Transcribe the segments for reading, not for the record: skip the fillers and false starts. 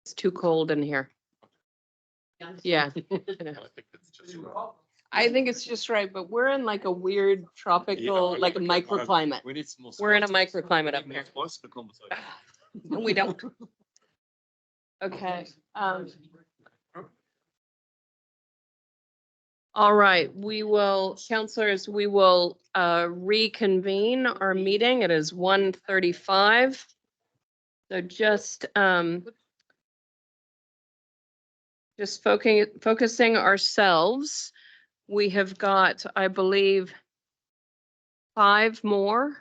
It's too cold in here. Yeah. I think it's just right, but we're in like a weird tropical, like a microclimate. We're in a microclimate up here. No, we don't. Okay. All right, we will, counselors, we will reconvene our meeting. It is 1:35. So just focusing ourselves. We have got, I believe, 5 more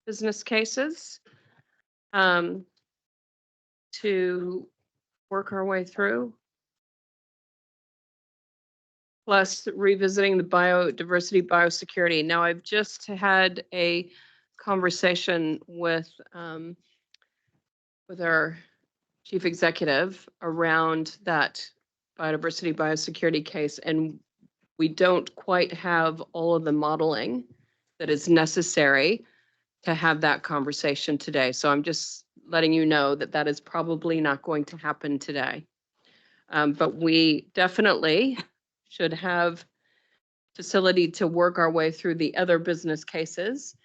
business cases to work our way through. Plus revisiting the biodiversity, biosecurity. Now, I've just had a conversation with our chief executive around that biodiversity, biosecurity case, and we don't quite have all of the modeling that is necessary to have that conversation today. So I'm just letting you know that that is probably not going to happen today. But we definitely should have facility to work our way through the other business cases.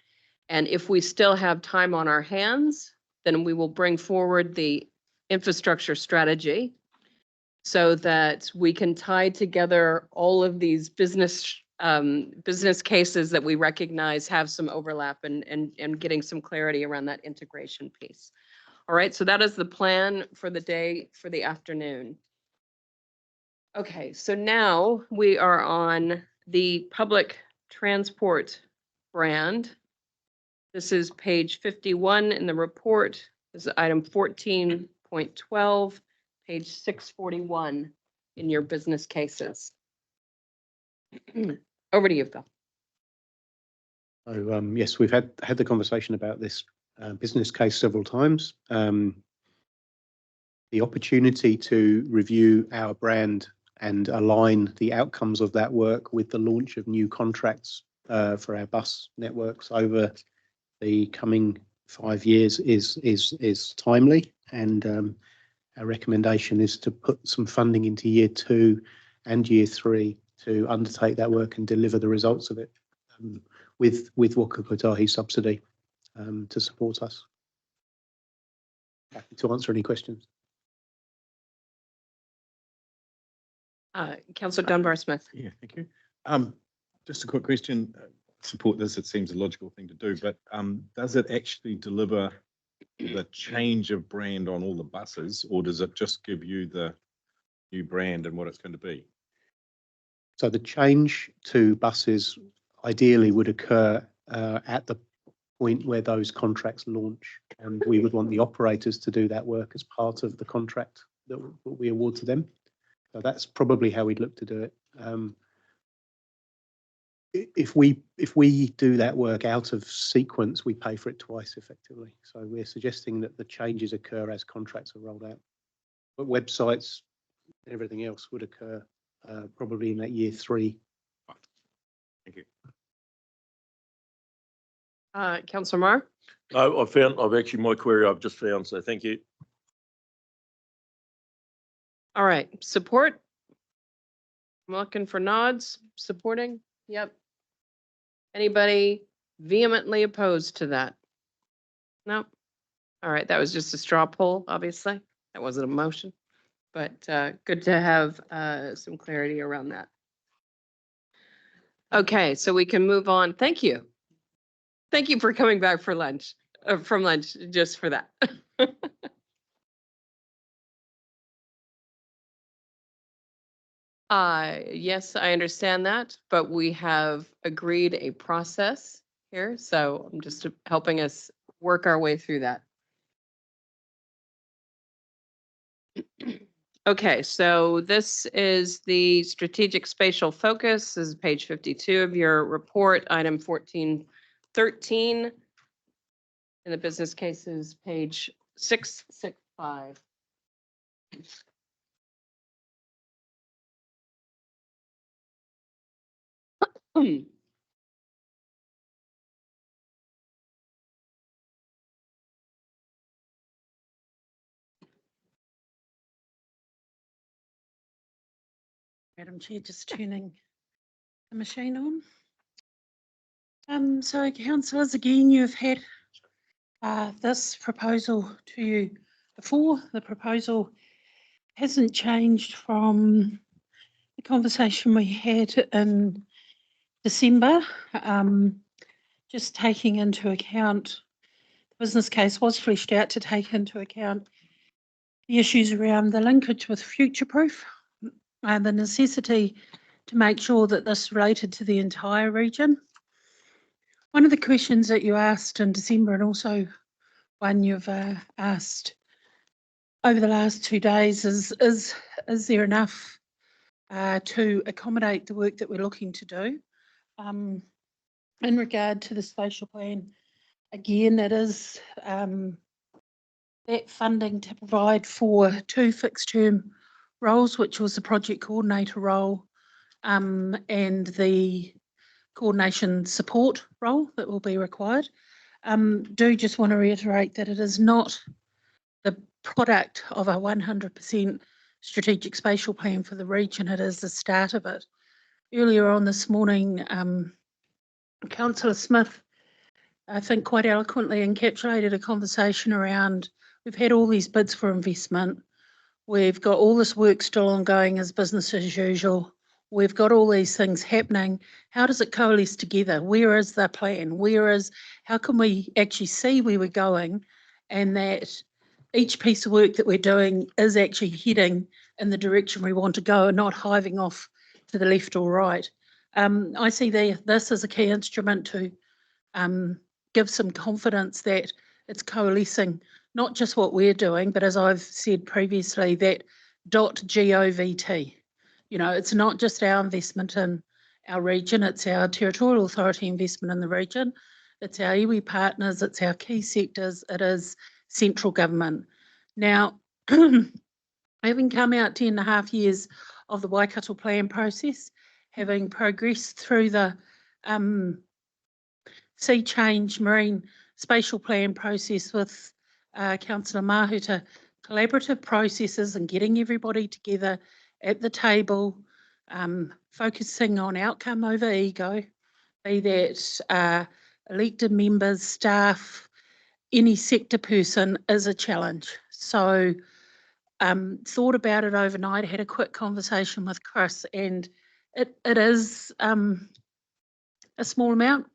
And if we still have time on our hands, then we will bring forward the infrastructure strategy so that we can tie together all of these business cases that we recognize have some overlap and getting some clarity around that integration piece. All right, so that is the plan for the day, for the afternoon. Okay, so now we are on the public transport brand. This is page 51 in the report. This is item 14.12, page 641 in your business cases. Over to you, Phil. So, yes, we've had the conversation about this business case several times. The opportunity to review our brand and align the outcomes of that work with the launch of new contracts for our bus networks over the coming 5 years is timely, and our recommendation is to put some funding into year 2 and year 3 to undertake that work and deliver the results of it with Waka Kotahi subsidy to support us. Happy to answer any questions. Councillor Dunbar-Smith. Yeah, thank you. Just a quick question. Support this, it seems a logical thing to do, but does it actually deliver the change of brand on all the buses, or does it just give you the new brand and what it's going to be? So the change to buses ideally would occur at the point where those contracts launch, and we would want the operators to do that work as part of the contract that we award to them. So that's probably how we'd look to do it. If we do that work out of sequence, we pay for it twice effectively. So we're suggesting that the changes occur as contracts are rolled out. But websites, everything else would occur probably in that year 3. Thank you. Councillor Marr? I've actually, my query I've just found, so thank you. All right, support? I'm looking for nods, supporting, yep. Anybody vehemently opposed to that? No? All right, that was just a straw poll, obviously. That wasn't a motion, but good to have some clarity around that. Okay, so we can move on. Thank you. Thank you for coming back for lunch, from lunch, just for that. Yes, I understand that, but we have agreed a process here, so I'm just helping us work our way through that. Okay, so this is the strategic spatial focus. This is page 52 of your report, item 14.13. In the business cases, page 665. Madam Chair, just turning the machine on. So councillors, again, you've had this proposal to you before. The proposal hasn't changed from the conversation we had in December. Just taking into account, the business case was fleshed out to take into account the issues around the linkage with future-proof and the necessity to make sure that this related to the entire region. One of the questions that you asked in December, and also one you've asked over the last 2 days, is there enough to accommodate the work that we're looking to do? In regard to the spatial plan, again, it is that funding to provide for 2 fixed-term roles, which was the project coordinator role and the coordination support role that will be required. Do just want to reiterate that it is not the product of a 100% strategic spatial plan for the region. It is the start of it. Earlier on this morning, Councillor Smith, I think quite eloquently encapsulated a conversation around, we've had all these bids for investment. We've got all this work still ongoing as business as usual. We've got all these things happening. How does it coalesce together? Where is the plan? How can we actually see where we're going, and that each piece of work that we're doing is actually heading in the direction we want to go and not hiving off to the left or right? I see this as a key instrument to give some confidence that it's coalescing, not just what we're doing, but as I've said previously, that .govt. You know, it's not just our investment in our region, it's our territorial authority investment in the region, it's our iwi partners, it's our key sectors, it is central government. Now, having come out 10.5 years of the Waikato plan process, having progressed through the sea change marine spatial plan process with Councillor Mahuta, collaborative processes and getting everybody together at the table, focusing on outcome over ego, be that elected members, staff, any sector person, is a challenge. So thought about it overnight, had a quick conversation with Chris, and it is a small amount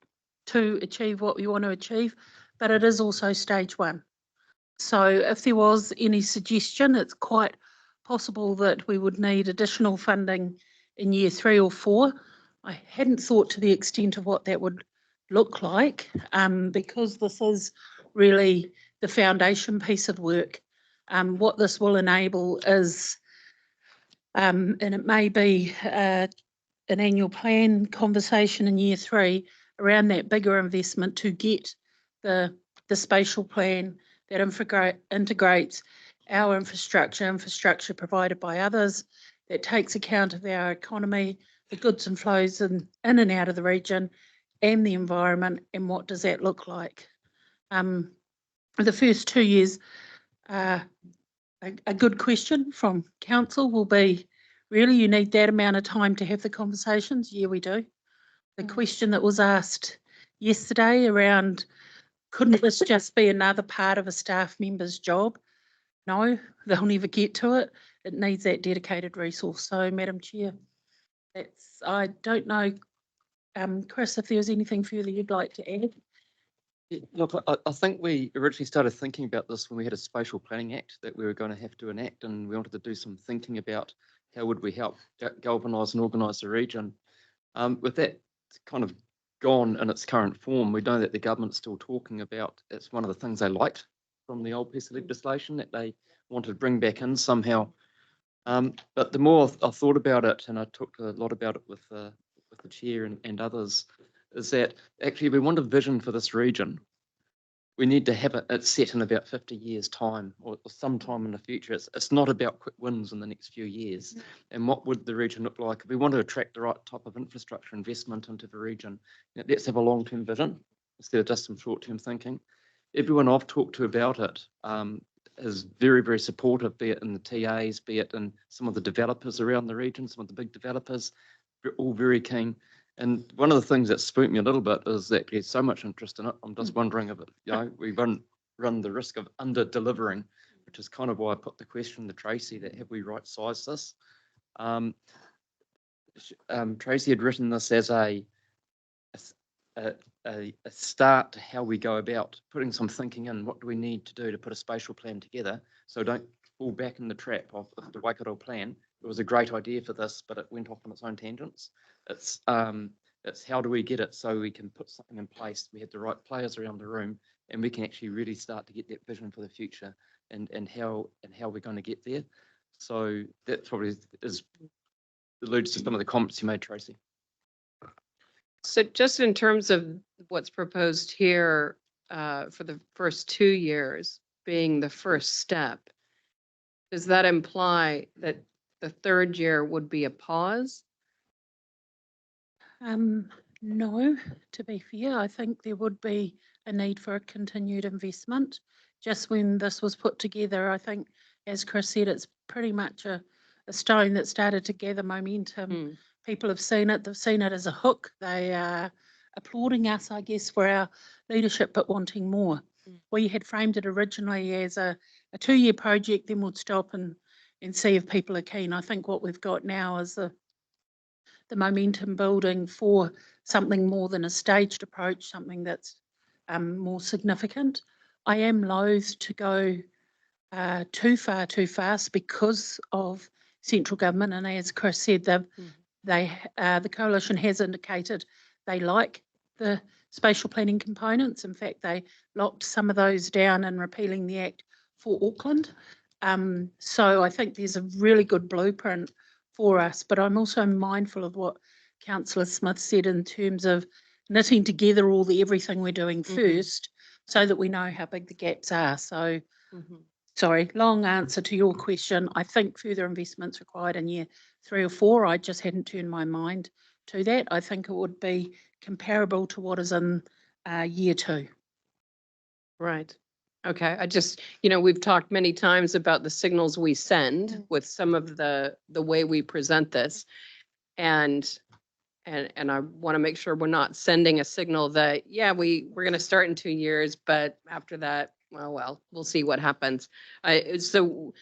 to achieve what we want to achieve, but it is also stage 1. So if there was any suggestion, it's quite possible that we would need additional funding in year 3 or 4. I hadn't thought to the extent of what that would look like, because this is really the foundation piece of work. What this will enable is, and it may be an annual plan conversation in year 3 around that bigger investment to get the spatial plan that integrates our infrastructure provided by others, that takes account of our economy, the goods and flows in and out of the region, and the environment, and what does that look like. The first 2 years, a good question from council will be, really, you need that amount of time to have the conversations? Yeah, we do. The question that was asked yesterday around, couldn't this just be another part of a staff member's job? No, they'll never get to it. It needs that dedicated resource. So, Madam Chair, I don't know, Chris, if there was anything further you'd like to add. Yeah, look, I think we originally started thinking about this when we had a Spatial Planning Act that we were going to have to enact, and we wanted to do some thinking about how would we help galvanise and organise the region. With that kind of gone in its current form, we know that the government's still talking about, it's one of the things they liked from the old piece of legislation that they wanted to bring back in somehow. But the more I thought about it, and I talked a lot about it with the chair and others, is that actually we want a vision for this region. We need to have it set in about 50 years' time or sometime in the future. It's not about quick wins in the next few years. And what would the region look like? If we want to attract the right type of infrastructure investment into the region, let's have a long-term vision instead of just some short-term thinking. Everyone I've talked to about it is very, very supportive, be it in the TAs, be it in some of the developers around the region, some of the big developers, they're all very keen. And one of the things that spooked me a little bit is that there's so much interest in it. I'm just wondering if it, we run the risk of under delivering, which is kind of why I put the question to Tracy that have we right sized this? Tracy had written this as a start to how we go about putting some thinking in. What do we need to do to put a spatial plan together? So don't fall back in the trap of the Waikato plan. It was a great idea for this, but it went off on its own tangents. It's how do we get it so we can put something in place. We have the right players around the room, and we can actually really start to get that vision for the future and how we're going to get there. So that probably alludes to some of the comments you made, Tracy. So just in terms of what's proposed here for the first 2 years being the first step, does that imply that the third year would be a pause? No, to be fair, I think there would be a need for a continued investment. Just when this was put together, I think, as Chris said, it's pretty much a stone that started to gather momentum. People have seen it, they've seen it as a hook. They are applauding us, I guess, for our leadership, but wanting more. We had framed it originally as a 2-year project, then we'd stop and see if people are keen. I think what we've got now is the momentum building for something more than a staged approach, something that's more significant. I am loath to go too far, too fast because of central government. And as Chris said, the coalition has indicated they like the spatial planning components. In fact, they locked some of those down in repealing the Act for Auckland. So I think there's a really good blueprint for us, but I'm also mindful of what Councillor Smith said in terms of knitting together everything we're doing first so that we know how big the gaps are. So, sorry, long answer to your question. I think further investment's required in year 3 or 4. I just hadn't turned my mind to that. I think it would be comparable to what is in year 2. Right. Okay. I just, we've talked many times about the signals we send with some of the way we present this. And I want to make sure we're not sending a signal that, yeah, we're going to start in 2 years, but after that, well, we'll see what happens. So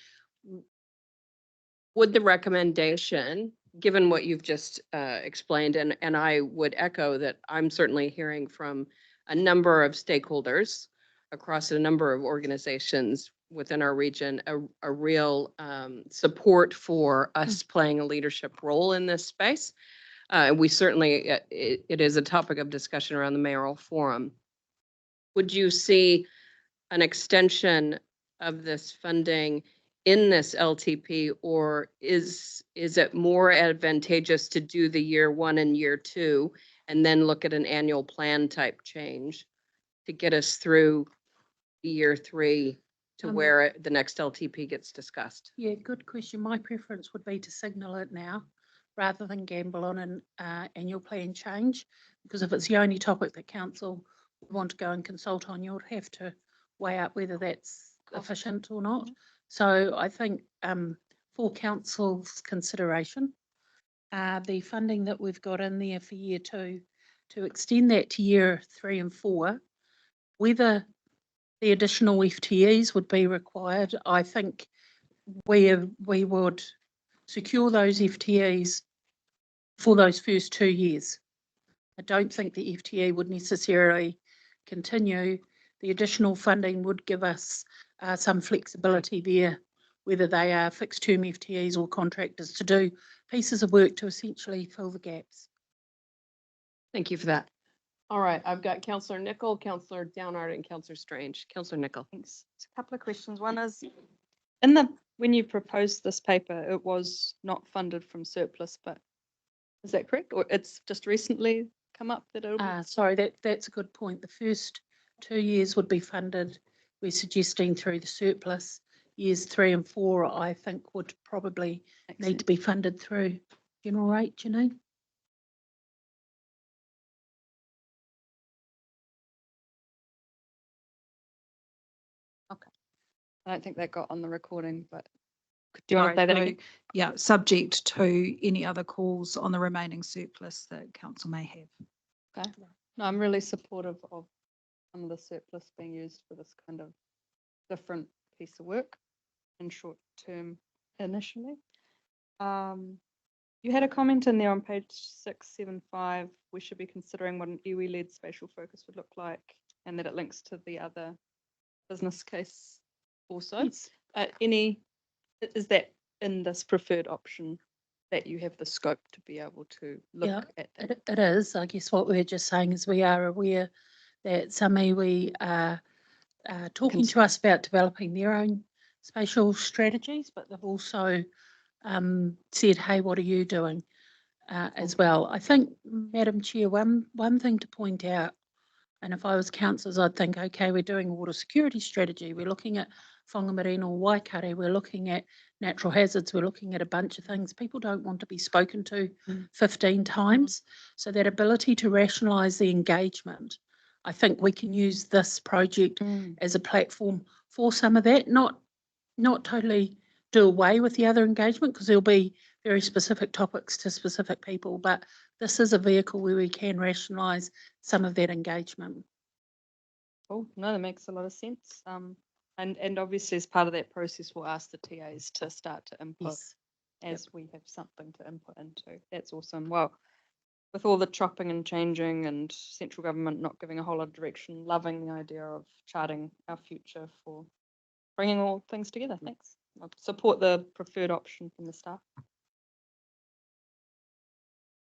would the recommendation, given what you've just explained, and I would echo that I'm certainly hearing from a number of stakeholders across a number of organizations within our region, a real support for us playing a leadership role in this space. We certainly, it is a topic of discussion around the mayoral forum. Would you see an extension of this funding in this LTP, or is it more advantageous to do the year 1 and year 2 and then look at an annual plan type change to get us through year 3 to where the next LTP gets discussed? Yeah, good question. My preference would be to signal it now rather than gamble on an annual plan change, because if it's the only topic that council would want to go and consult on, you'd have to weigh up whether that's efficient or not. So I think for council's consideration, the funding that we've got in there for year 2, to extend that to year 3 and 4, whether the additional FTEs would be required, I think we would secure those FTEs for those first 2 years. I don't think the FTE would necessarily continue. The additional funding would give us some flexibility there, whether they are fixed term FTEs or contractors, to do pieces of work to essentially fill the gaps. Thank you for that. All right, I've got Councillor Nicol, Councillor Downard, and Councillor Strange. Councillor Nicol. Thanks. Just a couple of questions. One is, when you proposed this paper, it was not funded from surplus, but is that correct? Or it's just recently come up that it'll be? Sorry, that's a good point. The first 2 years would be funded, we're suggesting, through the surplus. Years 3 and 4, I think, would probably need to be funded through general rate, Janine. Okay. I don't think that got on the recording, but do you want to Sorry, say that so, again? yeah, subject to any other calls on the remaining surplus that council may have. Okay. No, I'm really supportive of some of the surplus being used for this kind of different piece of work in short term initially. You had a comment in there on page 675, we should be considering what an iwi-led spatial focus would look like, and that it links to the other business case also. Yes. Is that in this preferred option that you have the scope to be able to Yeah, look at that? It is. I guess what we're just saying is we are aware that some iwi are talking to us about developing their own spatial strategies, but they've also said, hey, what are you doing as well? I think, Madam Chair, one thing to point out, and if I was councillors, I'd think, okay, we're doing a water security strategy. We're looking at whangamarino waikare. We're looking at natural hazards. We're looking at a bunch of things. People don't want to be spoken to 15 times. So that ability to rationalise the engagement, I think we can use this project as a platform for some of that, not totally do away with the other engagement, because there'll be very specific topics to specific people, but this is a vehicle where we can rationalise some of that engagement. Oh, no, that makes a lot of sense. And obviously as part of that process, we'll ask the TAs to start to input as we have something to input into. That's awesome. Well, with all the chopping and changing and central government not giving a whole lot of direction, loving the idea of charting our future for bringing all things together. Thanks. I support the preferred option from the staff.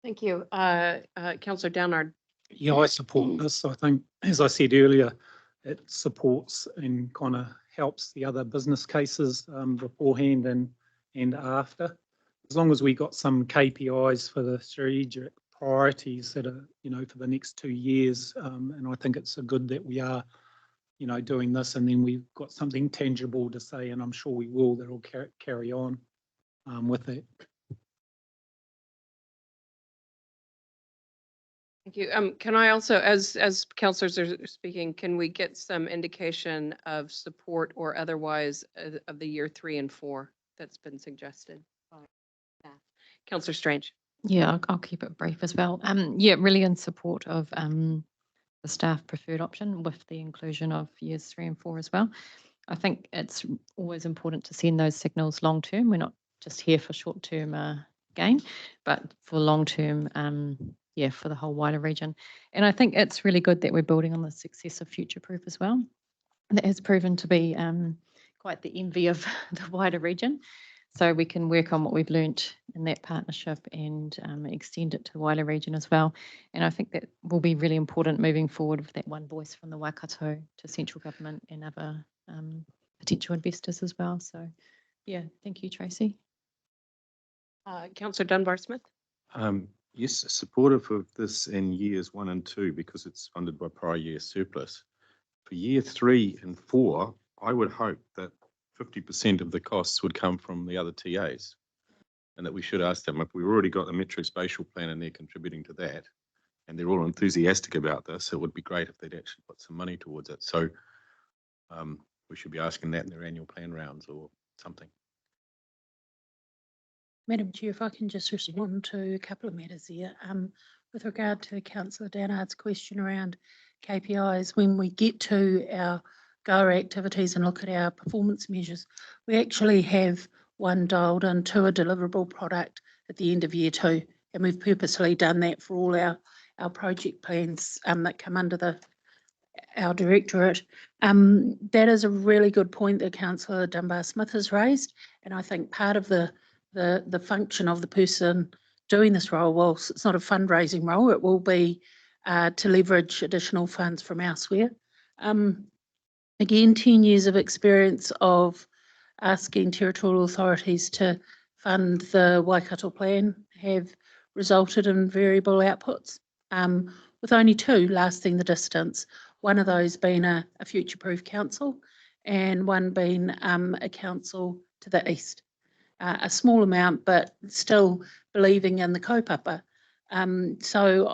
Thank you. Councillor Downard. Yeah, I support this. I think, as I said earlier, it supports and kind of helps the other business cases beforehand and after. As long as we got some KPIs for the strategic priorities that are, for the next 2 years, and I think it's good that we are, doing this, and then we've got something tangible to say, and I'm sure we will, that will carry on with it. Thank you. Can I also, as councillors are speaking, can we get some indication of support or otherwise of the year 3 and 4 that's been suggested? Councillor Strange. Yeah, I'll keep it brief as well. Yeah, really in support of the staff preferred option with the inclusion of years 3 and 4 as well. I think it's always important to send those signals long term. We're not just here for short term gain, but for long term, for the whole wider region. And I think it's really good that we're building on the success of Future Proof as well. That has proven to be quite the envy of the wider region. So we can work on what we've learnt in that partnership and extend it to the wider region as well. And I think that will be really important moving forward with that one voice from the Waikato to central government and other potential investors as well. So yeah, thank you, Tracy. Councillor Dunbar-Smith. Yes, supportive of this in years 1 and 2 because it's funded by prior year surplus. For year 3 and 4, I would hope that 50% of the costs would come from the other TAs, and that we should ask them if we've already got a metro spatial plan and they're contributing to that, and they're all enthusiastic about this. It would be great if they'd actually put some money towards it. So we should be asking that in their annual plan rounds or something. Madam Chair, if I can just respond to a couple of matters here. With regard to Councillor Downard's question around KPIs, when we get to our GOA activities and look at our performance measures, we actually have one dialed into a deliverable product at the end of year 2, and we've purposely done that for all our project plans that come under our directorate. That is a really good point that Councillor Dunbar-Smith has raised, and I think part of the function of the person doing this role, whilst it's not a fundraising role, it will be to leverage additional funds from elsewhere. Again, 10 years of experience of asking territorial authorities to fund the Waikato plan have resulted in variable outputs, with only 2 lasting the distance. One of those being a future-proof council and one being a council to the east. A small amount, but still believing in the kaupapa. So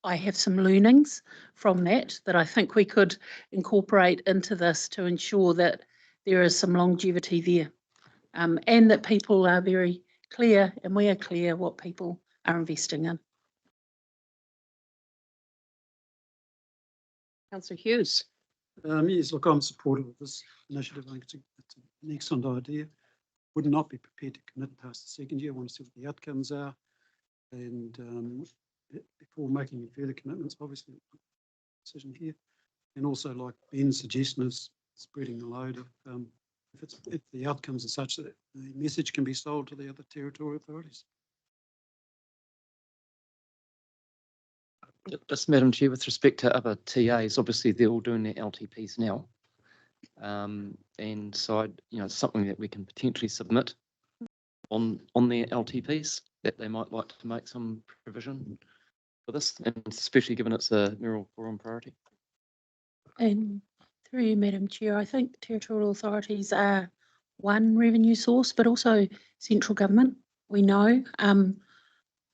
I have some learnings from that I think we could incorporate into this to ensure that there is some longevity there. And that people are very clear, and we are clear what people are investing in. Councillor Hughes. Yes, look, I'm supportive of this initiative. I think it's an excellent idea. Would not be prepared to commit past the second year. I want to see what the outcomes are. And before making any further commitments, obviously, decision here. And also, like Ben's suggestion, is spreading the load of if the outcomes are such that the message can be sold to the other territorial authorities. Just, Madam Chair, with respect to other TAs, obviously they're all doing their LTPs now. And so, it's something that we can potentially submit on their LTPs, that they might like to make some provision for this, and especially given it's a Mayoral Forum priority. And through you, Madam Chair, I think territorial authorities are one revenue source, but also central government. We know.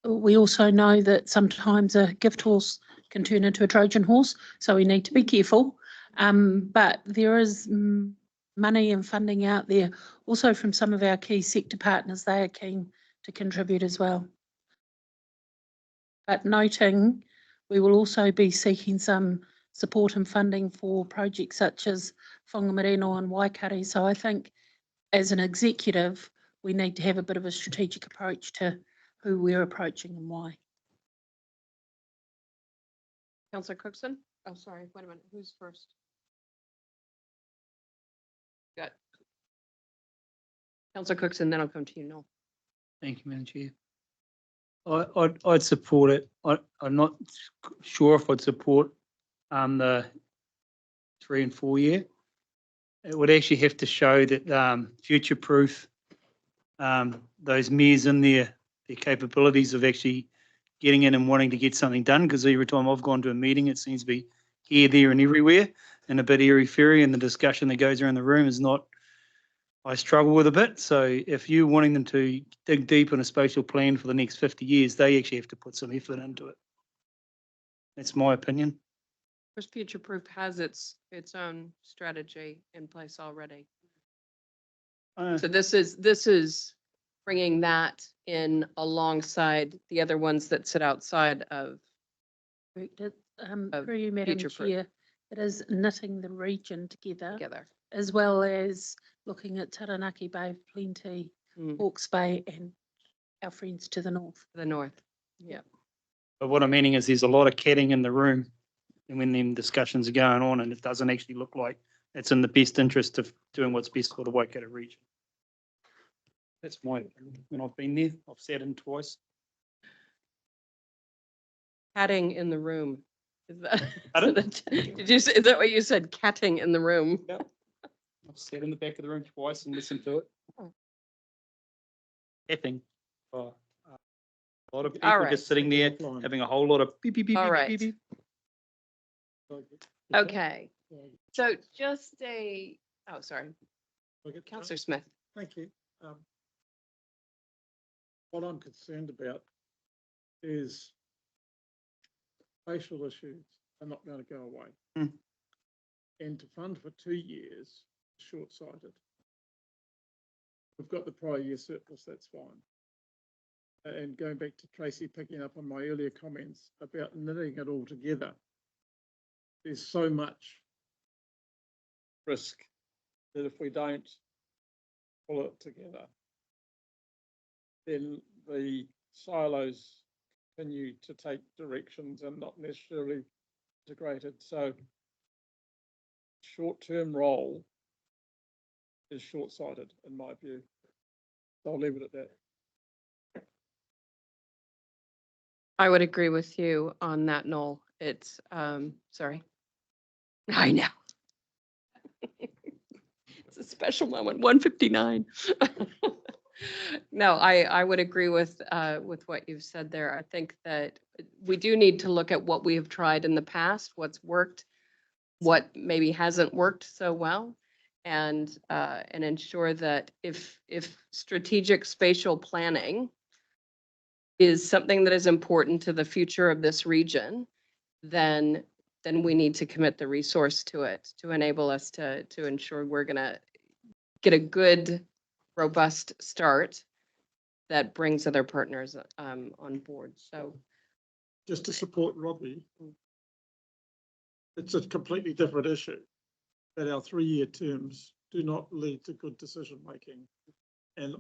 We also know that sometimes a gift horse can turn into a Trojan horse, so we need to be careful. But there is money and funding out there, also from some of our key sector partners. They are keen to contribute as well. But noting, we will also be seeking some support and funding for projects such as Whangamareno and Waikari. So I think as an executive, we need to have a bit of a strategic approach to who we're approaching and why. Councillor Cookson? Oh, sorry, wait a minute, who's first? Got Councillor Cookson, then I'll come to you, Noel. Thank you, Madam Chair. I'd support it. I'm not sure if I'd support the 3 and 4 year. It would actually have to show that future-proof those mayors in their capabilities of actually getting in and wanting to get something done, because every time I've gone to a meeting, it seems to be here, there and everywhere and a bit airy-fairy, and the discussion that goes around the room is not, I struggle with a bit. So if you're wanting them to dig deep in a spatial plan for the next 50 years, they actually have to put some effort into it. That's my opinion. First, Future Proof has its own strategy in place already. So this is bringing that in alongside the other ones that sit outside of. Through you, Madam future-proof. Chair, it is knitting the region together, Together. as well as looking at Taranaki Bay of Plenty, Hawke's Bay, and our friends to the north. The north, yeah. But what I'm meaning is there's a lot of catting in the room, and when them discussions are going on, and it doesn't actually look like it's in the best interest of doing what's best for the Waikato region. That's my opinion. When I've been there, I've sat in twice. Catting in the room. Is that, Pardon? did you say, is that what you said? Catting in the room? Yep. I've sat in the back of the room twice and listened to it. Catting. A lot of people All right. just sitting there having a whole lot of beep, beep, beep, All beep, right. beep, beep. Okay. So just oh, sorry. Councillor Smith. Thank you. What I'm concerned about is spatial issues are not going to go away. And to fund for 2 years, short-sighted. We've got the prior year surplus, that's fine. And going back to Tracy, picking up on my earlier comments about knitting it all together, there's so much risk that if we don't pull it together, then the silos continue to take directions and not necessarily integrated. So short-term role is short-sighted in my view. So I'll leave it at that. I would agree with you on that, Noel. It's, sorry. I know. It's a special moment, 1:59. No, I would agree with what you've said there. I think that we do need to look at what we have tried in the past, what's worked, what maybe hasn't worked so well, and ensure that if strategic spatial planning is something that is important to the future of this region, then we need to commit the resource to it to enable us to ensure we're going to get a good, robust start that brings other partners on board. So Just to support Robbie, it's a completely different issue, that our 3-year terms do not lead to good decision-making. And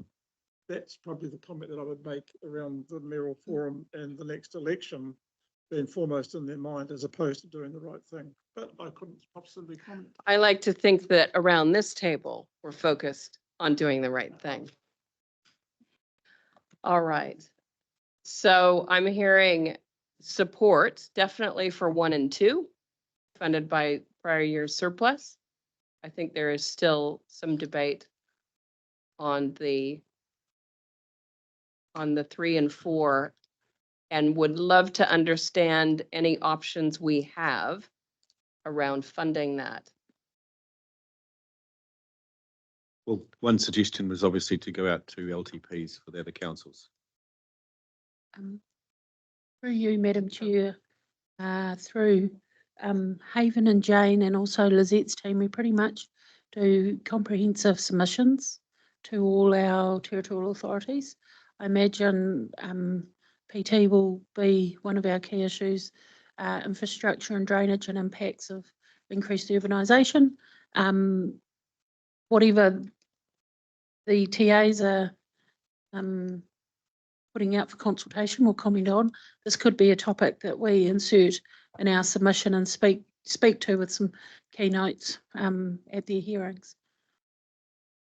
that's probably the comment that I would make around the mayoral forum and the next election being foremost in their mind as opposed to doing the right thing. But I couldn't possibly comment. I like to think that around this table, we're focused on doing the right thing. All right. So I'm hearing support definitely for 1 and 2, funded by prior year surplus. I think there is still some debate on the 3 and 4, and would love to understand any options we have around funding that. Well, one suggestion was obviously to go out to LTPs for the other councils. Through you, Madam Chair, through Haven and Jane and also Lizette's team, we pretty much do comprehensive submissions to all our territorial authorities. I imagine PT will be one of our key issues, infrastructure and drainage and impacts of increased urbanisation. Whatever the TAs are putting out for consultation or comment on, this could be a topic that we insert in our submission and speak to with some keynotes at their hearings.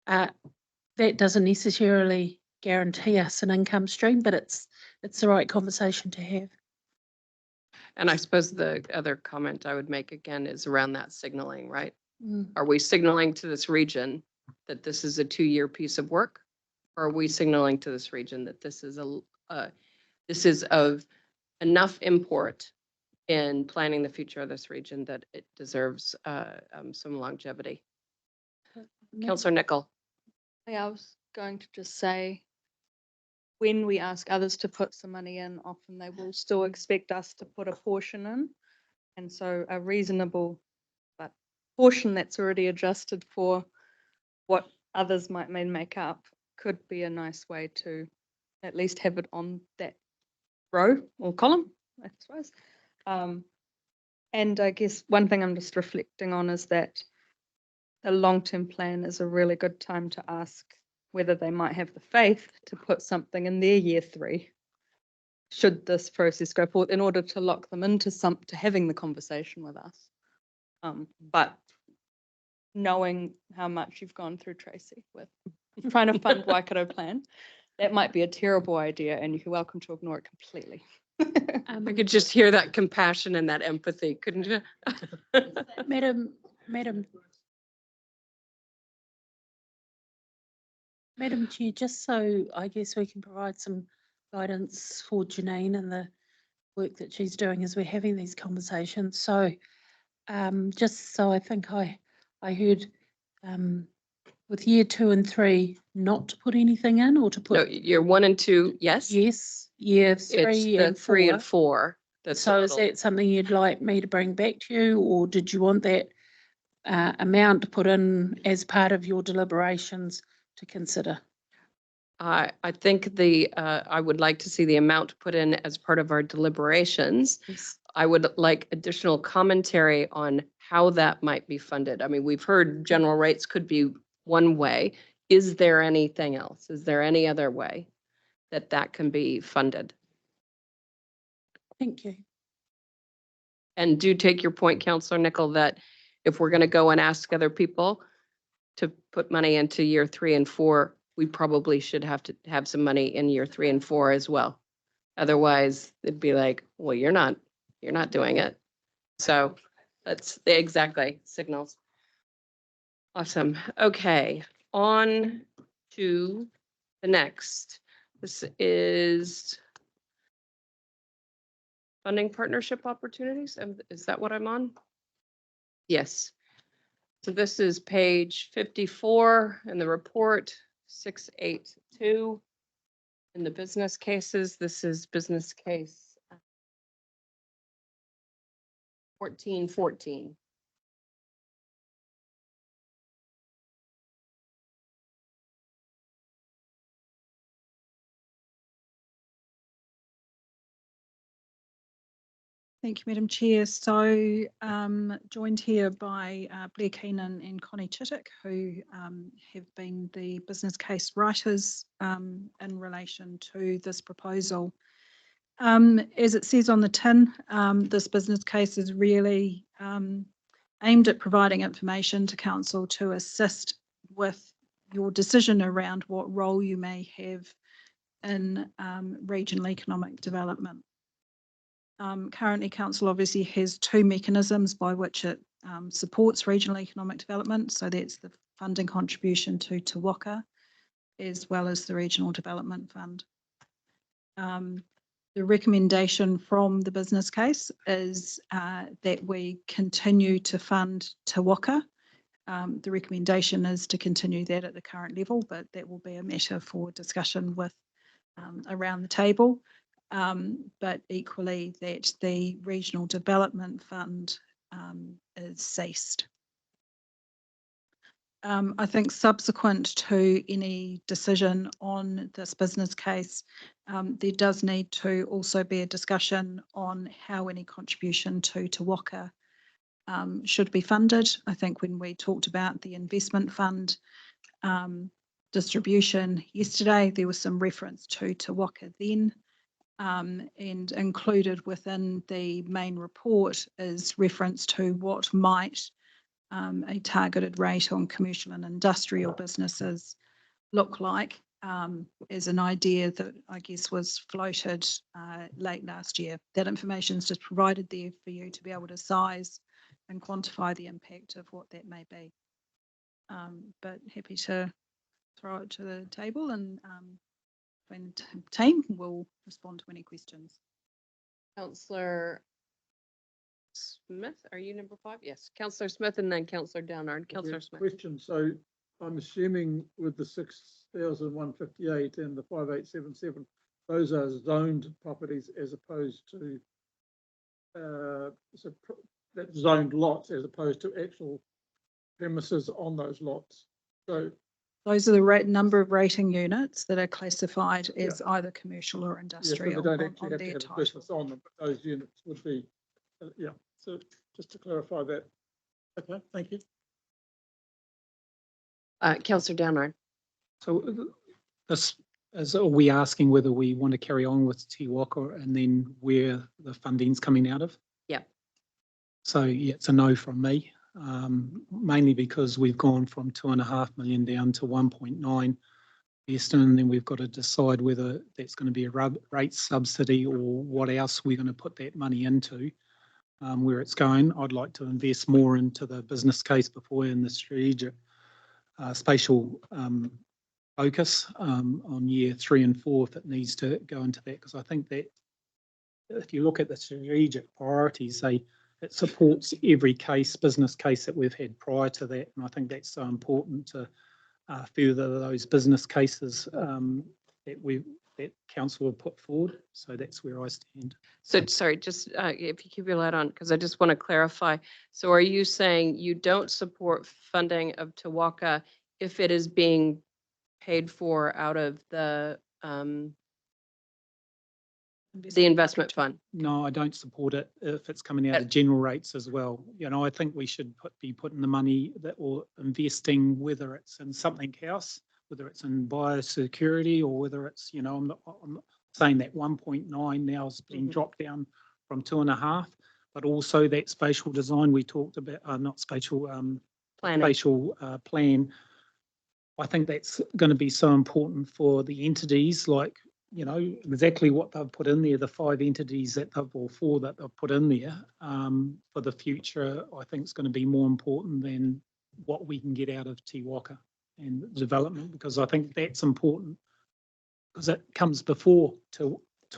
That doesn't necessarily guarantee us an income stream, but it's the right conversation to have. And I suppose the other comment I would make again is around that signaling, right? Mm. Are we signaling to this region that this is a 2-year piece of work? Or are we signaling to this region that this is of enough import in planning the future of this region that it deserves some longevity? Councillor Nicol. Yeah, I was going to just say, when we ask others to put some money in, often they will still expect us to put a portion in. And so a reasonable but portion that's already adjusted for what others might make up could be a nice way to at least have it on that row or column, I suppose. And I guess one thing I'm just reflecting on is that the long-term plan is a really good time to ask whether they might have the faith to put something in their year 3, should this process go forward, in order to lock them into to having the conversation with us. But knowing how much you've gone through, Tracy, with trying to fund Waikato Plan, that might be a terrible idea, and you're welcome to ignore it completely. I could just hear that compassion and that empathy, couldn't you? Madam Chair, just so I guess we can provide some guidance for Janine and the work that she's doing as we're having these conversations. So just so I think I heard with year 2 and 3 not to put anything in, or to put. No, year 1 and 2, yes. Yes, year It's 3 the and 3 4. and 4. That's So is that something you'd like me to bring back to you, or did you want that amount put in as part of your deliberations to consider? I think I would like to see the amount put in as part of our deliberations. Yes. I would like additional commentary on how that might be funded. I mean, we've heard general rates could be one way. Is there anything else? Is there any other way that can be funded? Thank you. And do take your point, Councillor Nicol, that if we're going to go and ask other people to put money into year 3 and 4, we probably should have to have some money in year 3 and 4 as well. Otherwise, it'd be like, well, you're not doing it. So that's exactly signals. Awesome. Okay, on to the next. This is funding partnership opportunities. Is that what I'm on? Yes. So this is page 54 in the report, 682. In the business cases, this is business case 1414. Thank you, Madam Chair. So joined here by Blair Keenan and Connie Chittick, who have been the business case writers in relation to this proposal. As it says on the tin, this business case is really aimed at providing information to council to assist with your decision around what role you may have in regional economic development. Currently, council obviously has two mechanisms by which it supports regional economic development. So that's the funding contribution to Te Waka, as well as the Regional Development Fund. The recommendation from the business case is that we continue to fund Te Waka. The recommendation is to continue that at the current level, but that will be a matter for discussion with around the table. But equally that the Regional Development Fund is ceased. I think subsequent to any decision on this business case, there does need to also be a discussion on how any contribution to Te Waka should be funded. I think when we talked about the investment fund distribution yesterday, there was some reference to Te Waka then. And included within the main report is reference to what might a targeted rate on commercial and industrial businesses look like, as an idea that I guess was floated late last year. That information is just provided there for you to be able to size and quantify the impact of what that may be. But happy to throw it to the table, and when team will respond to any questions. Councillor Smith, are you number 5? Yes, Councillor Smith and then Councillor Downard. Councillor Smith. Question, so I'm assuming with the 6,158 and the 5877, those are zoned properties as opposed to that zoned lots as opposed to actual premises on those lots. So those are the number of rating units that are classified as either commercial or industrial. So they don't actually on have to their have a title. business on them, but those units would be, yeah. So just to clarify that. Okay, thank you. Councillor Downard. So this is, are we asking whether we want to carry on with Te Waka and then where the funding's coming out of? Yeah. So yeah, it's a no from me, mainly because we've gone from 2.5 million down to 1.9 Western, and then we've got to decide whether that's going to be a rate subsidy or what else we're going to put that money into. Where it's going, I'd like to invest more into the business case before in the strategic spatial focus on year 3 and 4 if it needs to go into that, because I think that if you look at the strategic priorities, it supports every business case that we've had prior to that, and I think that's so important to further those business cases that council have put forward. So that's where I stand. So sorry, just if you keep your light on, because I just want to clarify. So are you saying you don't support funding of Te Waka if it is being paid for out of the investment fund? No, I don't support it if it's coming out of general rates as well. You know, I think we should be putting the money that or investing, whether it's in something else, whether it's in biosecurity or whether it's, you know, I'm not saying that 1.9 now has been dropped down from 2.5, but also that spatial design we talked about, not spatial, spatial plan. I think that's going to be so important for the entities, like, you know, exactly what they've put in there, the 5 entities that or 4 that they've put in there for the future. I think it's going to be more important than what we can get out of Te Waka and development, because I think that's important because it comes before Te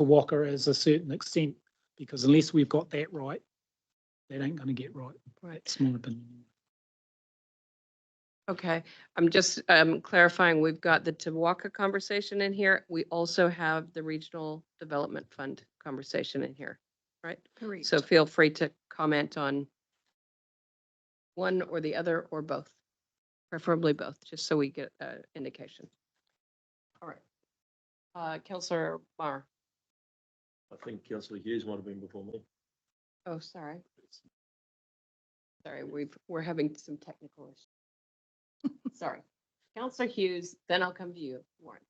Waka as a certain extent, because unless we've got that right, that ain't going to get right. Right. It's my opinion. Okay, I'm just clarifying, we've got the Te Waka conversation in here. We also have the Regional Development Fund conversation in here, right? Correct. So feel free to comment on one or the other or both, preferably both, just so we get an indication. All right. Councillor Marr. I think Councillor Hughes might have been before me. Oh, sorry. Sorry, we're having some technical issues. Sorry. Councillor Hughes, then I'll come to you, Warren.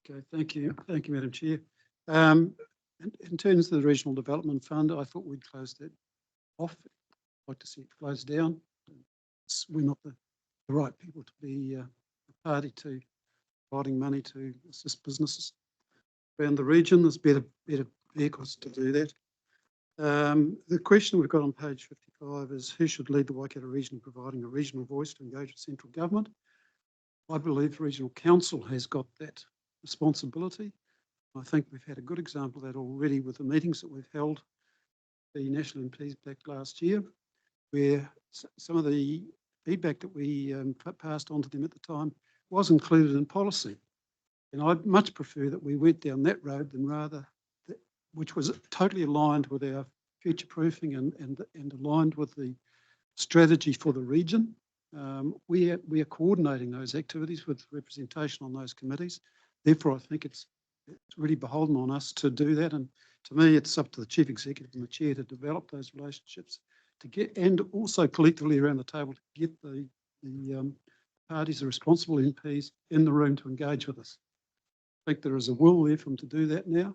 Okay, thank you. Thank you, Madam Chair. In terms of the Regional Development Fund, I thought we'd close that off. I'd like to see it closed down. We're not the right people to be a party to providing money to assist businesses around the region. There's better vehicles to do that. The question we've got on page 55 is who should lead the Waikato region in providing a regional voice to engage with central government? I believe the Regional Council has got that responsibility. I think we've had a good example of that already with the meetings that we've held, the National MPs back last year, where some of the feedback that we passed on to them at the time was included in policy. And I'd much prefer that we went down that road than rather, which was totally aligned with our future proofing and aligned with the strategy for the region. We are coordinating those activities with representation on those committees. Therefore, I think it's really beholden on us to do that. And to me, it's up to the Chief Executive and the Chair to develop those relationships, to get, and also collectively around the table to get the parties, the responsible MPs in the room to engage with us. I think there is a will there for them to do that now.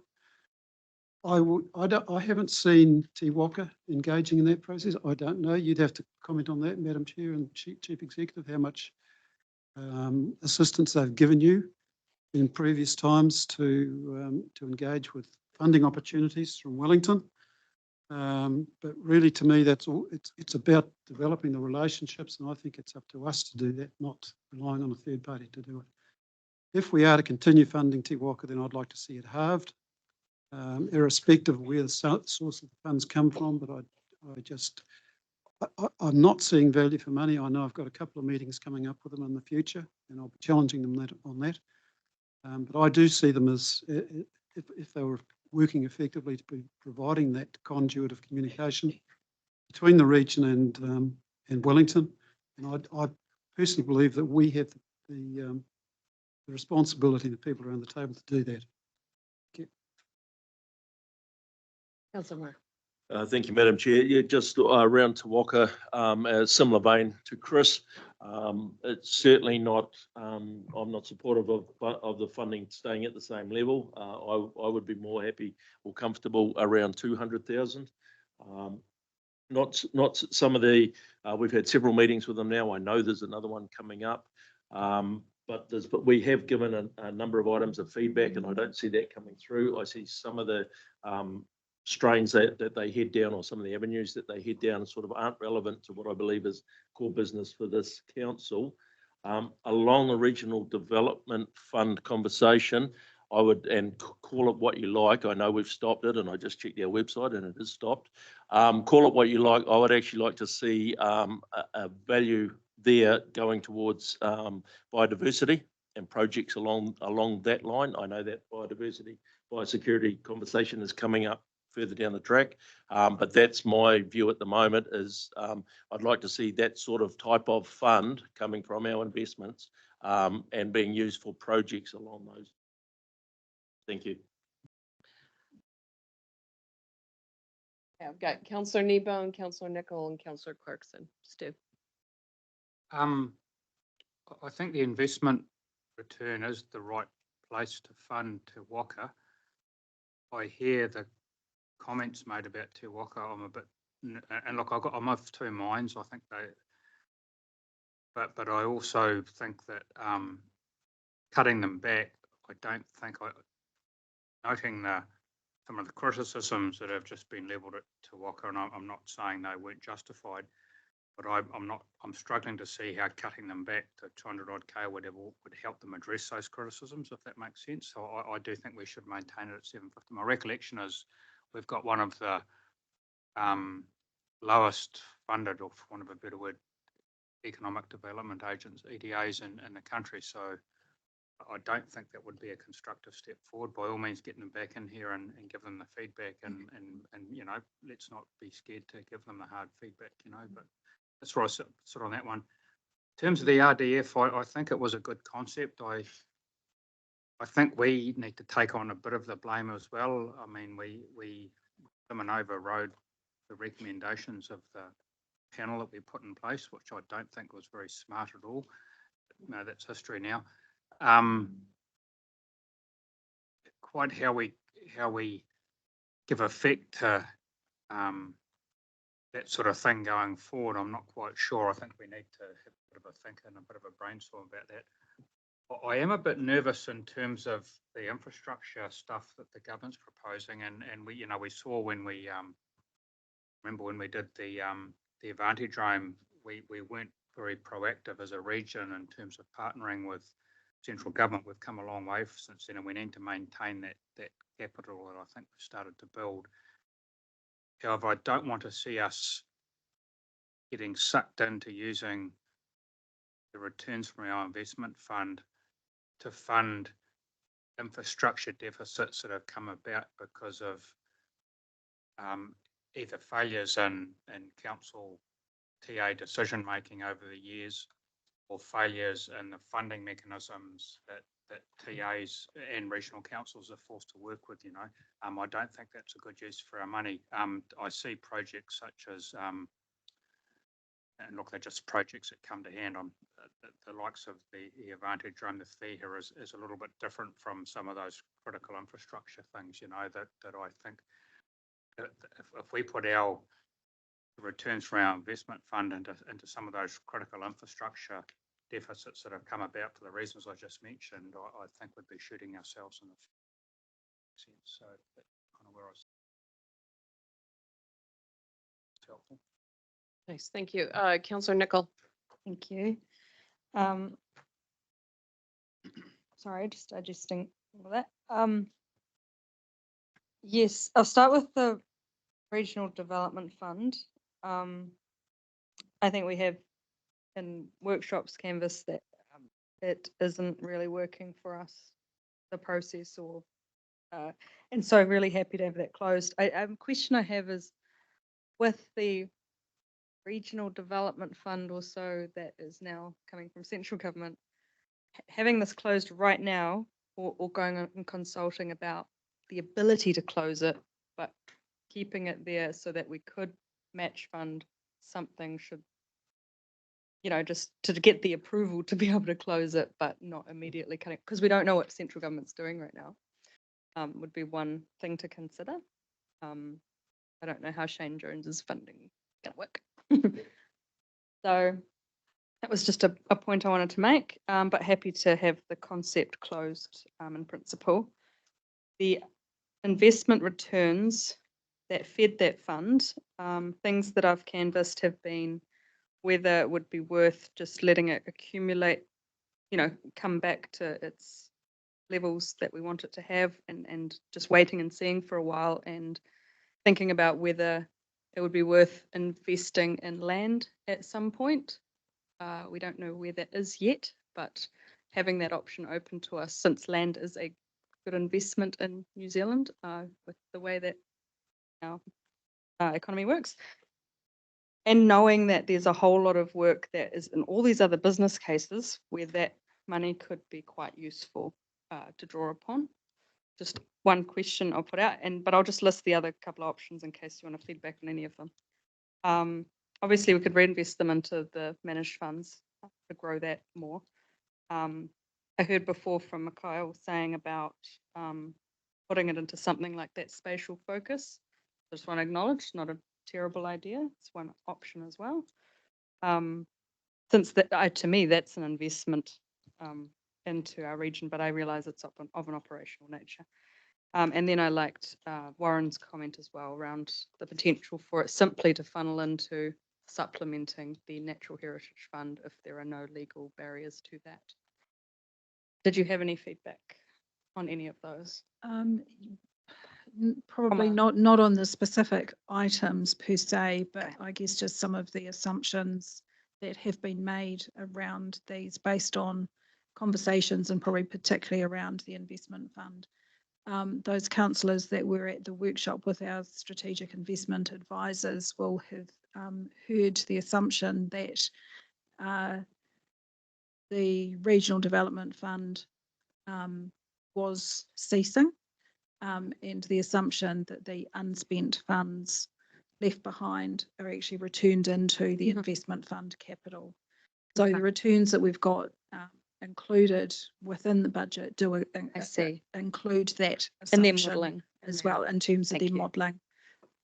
I haven't seen Te Waka engaging in that process. I don't know. You'd have to comment on that, Madam Chair and Chief Executive, how much assistance they've given you in previous times to engage with funding opportunities from Wellington. But really, to me, that's all. It's about developing the relationships, and I think it's up to us to do that, not relying on a third party to do it. If we are to continue funding Te Waka, then I'd like to see it halved, irrespective of where the source of the funds come from. But I'm not seeing value for money. I know I've got a couple of meetings coming up with them in the future, and I'll be challenging them on that. But I do see them as, if they were working effectively, to be providing that conduit of communication between the region and Wellington. And I personally believe that we have the responsibility, the people around the table, to do that. Thank you. Councillor Thank you, Madam Chair. Yeah, just around Te Waka, a similar vein to Chris. It's certainly not, I'm not supportive of the funding staying at the same level. I would be more happy or comfortable around 200,000. Not some of the, we've had several meetings with them now. I know there's another one coming up. But we have given a number of items of feedback, and I don't see that coming through. I see some of the strains that they head down, or some of the avenues that they head down, sort of aren't relevant to what I believe is core business for this council. Along the Regional Development Fund conversation, I would, and call it what you like. I know we've stopped it, and I just checked our website and it is stopped. Call it what you like. I would actually like to see a value there going towards biodiversity and projects along that line. I know that biosecurity conversation is coming up further down the track, but that's my view at the moment. Is I'd like to see that sort of type of fund coming from our investments and being used for projects along those. Thank you. Yeah, I've got Councillor Nebo and Councillor Nicol and Councillor Clarkson. Stu. I think the investment return is the right place to fund Te Waka. I hear the comments made about Te Waka. I'm a bit, and look, I'm of two minds. I think they, but I also think that cutting them back, I don't think, noting some of the criticisms that have just been levelled at Te Waka, and I'm not saying they weren't justified, but I'm struggling to see how cutting them back to 200 odd K or whatever would help them address those criticisms, if that makes sense. So I do think we should maintain it at 750. My recollection is we've got one of the lowest funded, or for want of a better word, economic development agents, EDAs in the country. So I don't think that would be a constructive step forward. By all means, getting them back in here and give them the feedback, and you know, let's not be scared to give them the hard feedback, you know, but that's where I sit on that one. In terms of the RDF, I think it was a good concept. I think we need to take on a bit of the blame as well. I mean, we Timanova Road the recommendations of the panel that we put in place, which I don't think was very smart at all. No, that's history now. Quite how we give effect to that sort of thing going forward, I'm not quite sure. I think we need to have a bit of a think and a bit of a brainstorm about that. I am a bit nervous in terms of the infrastructure stuff that the government's proposing, and we, we saw when we remember when we did the Advantage Roam, we weren't very proactive as a region in terms of partnering with central government. We've come a long way since then, and we need to maintain that capital that I think we've started to build. However, I don't want to see us getting sucked into using the returns from our investment fund to fund infrastructure deficits that have come about because of either failures in council TA decision making over the years, or failures in the funding mechanisms that TAs and regional councils are forced to work with. I don't think that's a good use for our money. I see projects such as and look, they're just projects that come to hand. On the likes of the Advantage Roam, the fee here is a little bit different from some of those critical infrastructure things, that I think that if we put our returns from our investment fund into some of those critical infrastructure deficits that have come about for the reasons I just mentioned, I think we'd be shooting ourselves in the sense. So that's kind of where I was. It's helpful. Nice, thank you. Councillor Nicol. Thank you. Sorry, just digesting all of that. Yes, I'll start with the Regional Development Fund. I think we have in workshops canvassed that it isn't really working for us, the process, or and so really happy to have that closed. A question I have is with the Regional Development Fund also that is now coming from central government, having this closed right now or going on and consulting about the ability to close it, but keeping it there so that we could match fund something should, just to get the approval to be able to close it, but not immediately cutting, because we don't know what central government's doing right now, would be one thing to consider. I don't know how Shane Jones's funding is going to work. So that was just a point I wanted to make, but happy to have the concept closed in principle. The investment returns that fed that fund, things that I've canvassed have been whether it would be worth just letting it accumulate, come back to its levels that we want it to have, and just waiting and seeing for a while, and thinking about whether it would be worth investing in land at some point. We don't know where that is yet, but having that option open to us, since land is a good investment in New Zealand with the way that our economy works. And knowing that there's a whole lot of work that is in all these other business cases where that money could be quite useful to draw upon. Just one question I'll put out, but I'll just list the other couple of options in case you want to feedback on any of them. Obviously, we could reinvest them into the managed funds to grow that more. I heard before from Mikhail saying about putting it into something like that spatial focus. I just want to acknowledge, not a terrible idea. It's one option as well. Since that, to me, that's an investment into our region, but I realise it's of an operational nature. And then I liked Warren's comment as well around the potential for it simply to funnel into supplementing the Natural Heritage Fund if there are no legal barriers to that. Did you have any feedback on any of those? Probably not on the specific items per se, but okay. I guess just some of the assumptions that have been made around these based on conversations, and probably particularly around the investment fund. Those councillors that were at the workshop with our strategic investment advisors will have heard the assumption that the Regional Development Fund was ceasing, and the assumption that the unspent funds left behind are actually returned into the Mhm. investment fund capital. So Okay. the returns that we've got included within the budget do I see. include that In their assumption modelling. as well in terms of Thank their you. modelling.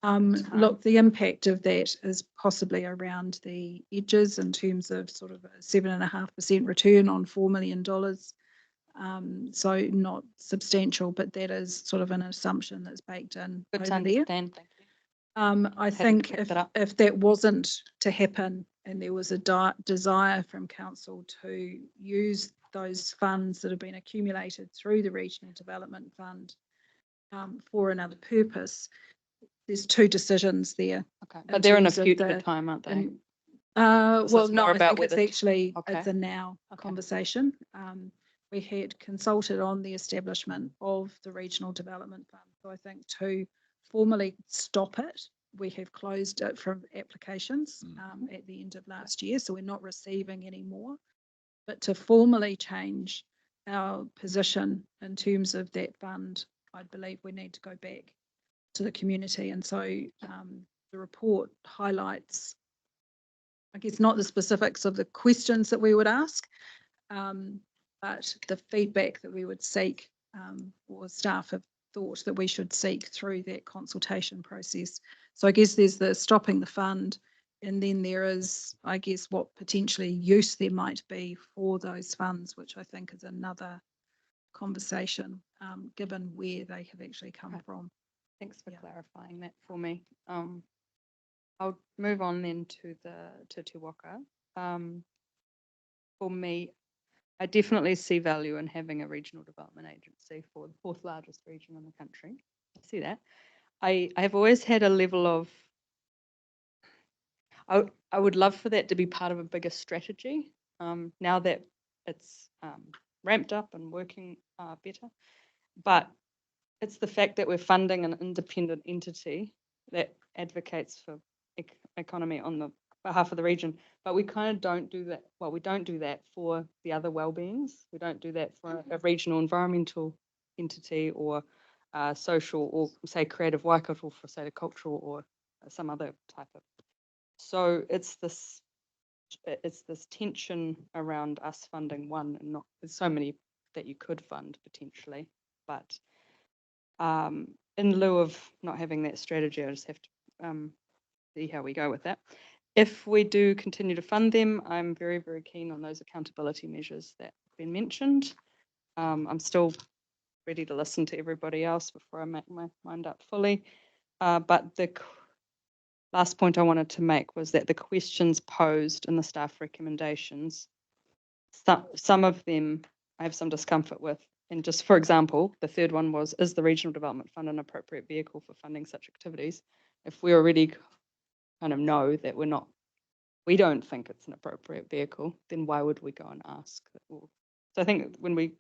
Fine. Look, the impact of that is possibly around the edges in terms of sort of a 7.5% return on $4 million. So not substantial, but that is sort of an assumption that's baked in Good to over there. understand. Thank you. I Happy to think pick that up. if that wasn't to happen and there was a desire from council to use those funds that have been accumulated through the Regional Development Fund for another purpose, there's two decisions there. Okay, in but they're in a terms of future the- time, aren't they? and, So well, it's no, more I about think it's whether actually, okay. it's a now Okay. conversation. We had consulted on the establishment of the Regional Development Fund. So I think to formally stop it, we have closed it from applications at the end of last year. So we're not receiving any more. But to formally change our position in terms of that fund, I believe we need to go back to the community. And so the report highlights, I guess, not the specifics of the questions that we would ask, but the feedback that we would seek, or staff have thought that we should seek through that consultation process. So I guess there's the stopping the fund, and then there is, I guess, what potentially use there might be for those funds, which I think is another conversation, given where they have actually come from. Thanks for clarifying that for me. I'll move on then to Te Waka. For me, I definitely see value in having a regional development agency for the fourth largest region in the country. I see that. I have always had a level of, I would love for that to be part of a bigger strategy, now that it's ramped up and working better. But it's the fact that we're funding an independent entity that advocates for economy on the behalf of the region, but we kind of don't do that. Well, we don't do that for the other well-beings. We don't do that for a regional environmental entity or social, or say creative Waikato for say the cultural or some other type of. So it's this tension around us funding one and not, there's so many that you could fund potentially, but in lieu of not having that strategy, I just have to see how we go with that. If we do continue to fund them, I'm very, very keen on those accountability measures that have been mentioned. I'm still ready to listen to everybody else before I make my mind up fully. But the last point I wanted to make was that the questions posed in the staff recommendations, some of them I have some discomfort with. And just for example, the third one was, is the Regional Development Fund an appropriate vehicle for funding such activities? If we already kind of know that we don't think it's an appropriate vehicle, then why would we go and ask? So I think when we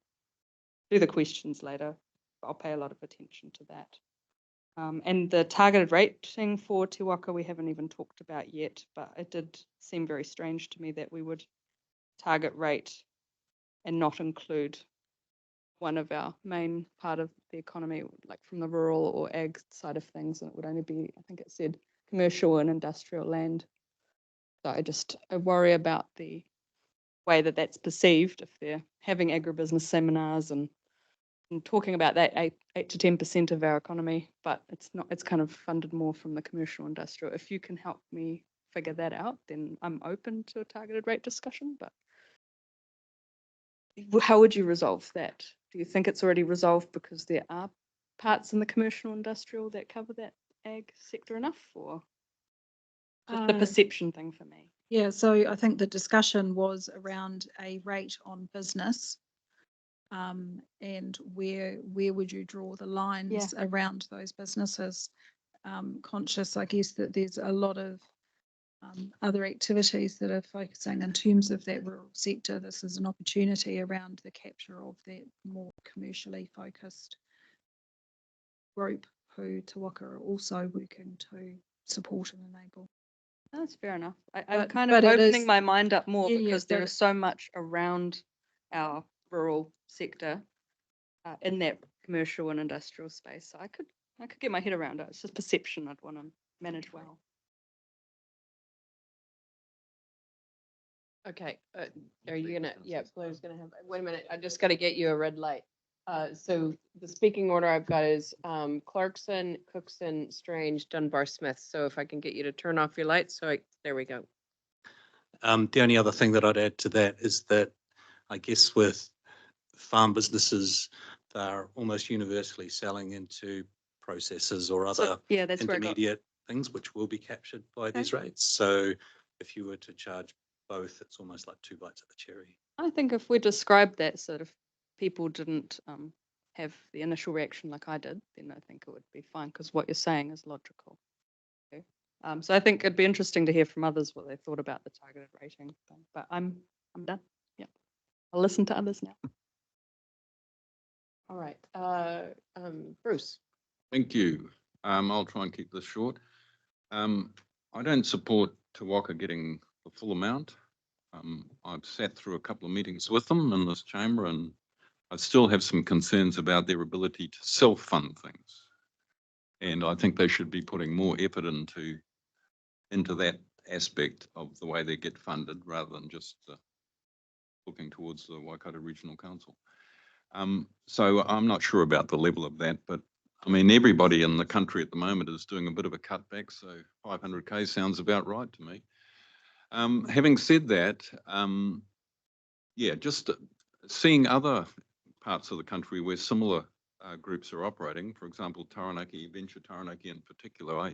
do the questions later, I'll pay a lot of attention to that. And the targeted rating for Te Waka, we haven't even talked about yet, but it did seem very strange to me that we would target rate and not include one of our main part of the economy, like from the rural or ag side of things, and it would only be, I think it said, commercial and industrial land. So I worry about the way that that's perceived if they're having agribusiness seminars and talking about that 8 to 10% of our economy, but it's not, it's kind of funded more from the commercial industrial. If you can help me figure that out, then I'm open to a targeted rate discussion, but how would you resolve that? Do you think it's already resolved because there are parts in the commercial industrial that cover that ag sector enough, or just the perception thing for me? Yeah, so I think the discussion was around a rate on business, and where would you draw the lines around those businesses? Conscious, I guess, that there's a lot of other activities that are focusing in terms of that rural sector. This is an opportunity around the capture of that more commercially focused group who Te Waka are also working to support and enable. That's fair enough. I'm kind of opening my mind up more because there is so much around our rural sector in that commercial and industrial space. So I could get my head around it. It's just perception I'd want to managed well. Okay, are you gonna, yeah, Blair's gonna have, wait a minute, I just gotta get you a red light. So the speaking order I've got is Clarkson, Cookson, Strange, Dunbar, Smith. So if I can get you to turn off your lights, there we go. The only other thing that I'd add to that is that I guess with farm businesses, they're almost universally selling into processors or other Yeah, that's where I got. intermediate things, which will be captured by Okay. these rates. So if you were to charge both, it's almost like 2 bites of the cherry. I think if we described that sort of people didn't have the initial reaction like I did, then I think it would be fine because what you're saying is logical. Okay. So I think it'd be interesting to hear from others what they thought about the targeted rating thing. But I'm done. Yeah, I'll listen to others now. All right, Bruce. Thank you. I'll try and keep this short. I don't support Te Waka getting the full amount. I've sat through a couple of meetings with them in this chamber, and I still have some concerns about their ability to self-fund things. And I think they should be putting more effort into that aspect of the way they get funded rather than just looking towards the Waikato Regional Council. So I'm not sure about the level of that, but I mean, everybody in the country at the moment is doing a bit of a cutback, so 500K sounds about right to me. Having said that, yeah, just seeing other parts of the country where similar groups are operating, for example, Taranaki, Venture Taranaki in particular,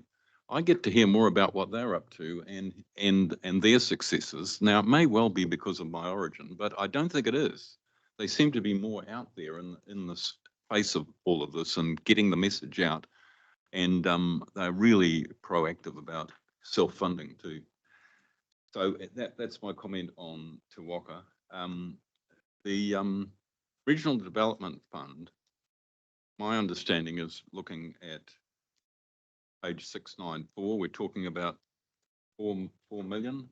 I get to hear more about what they're up to and their successes. Now, it may well be because of my origin, but I don't think it is. They seem to be more out there in the face of all of this and getting the message out. And they're really proactive about self-funding too. So that's my comment on Te Waka. The Regional Development Fund, my understanding is looking at page 694, we're talking about 4 million.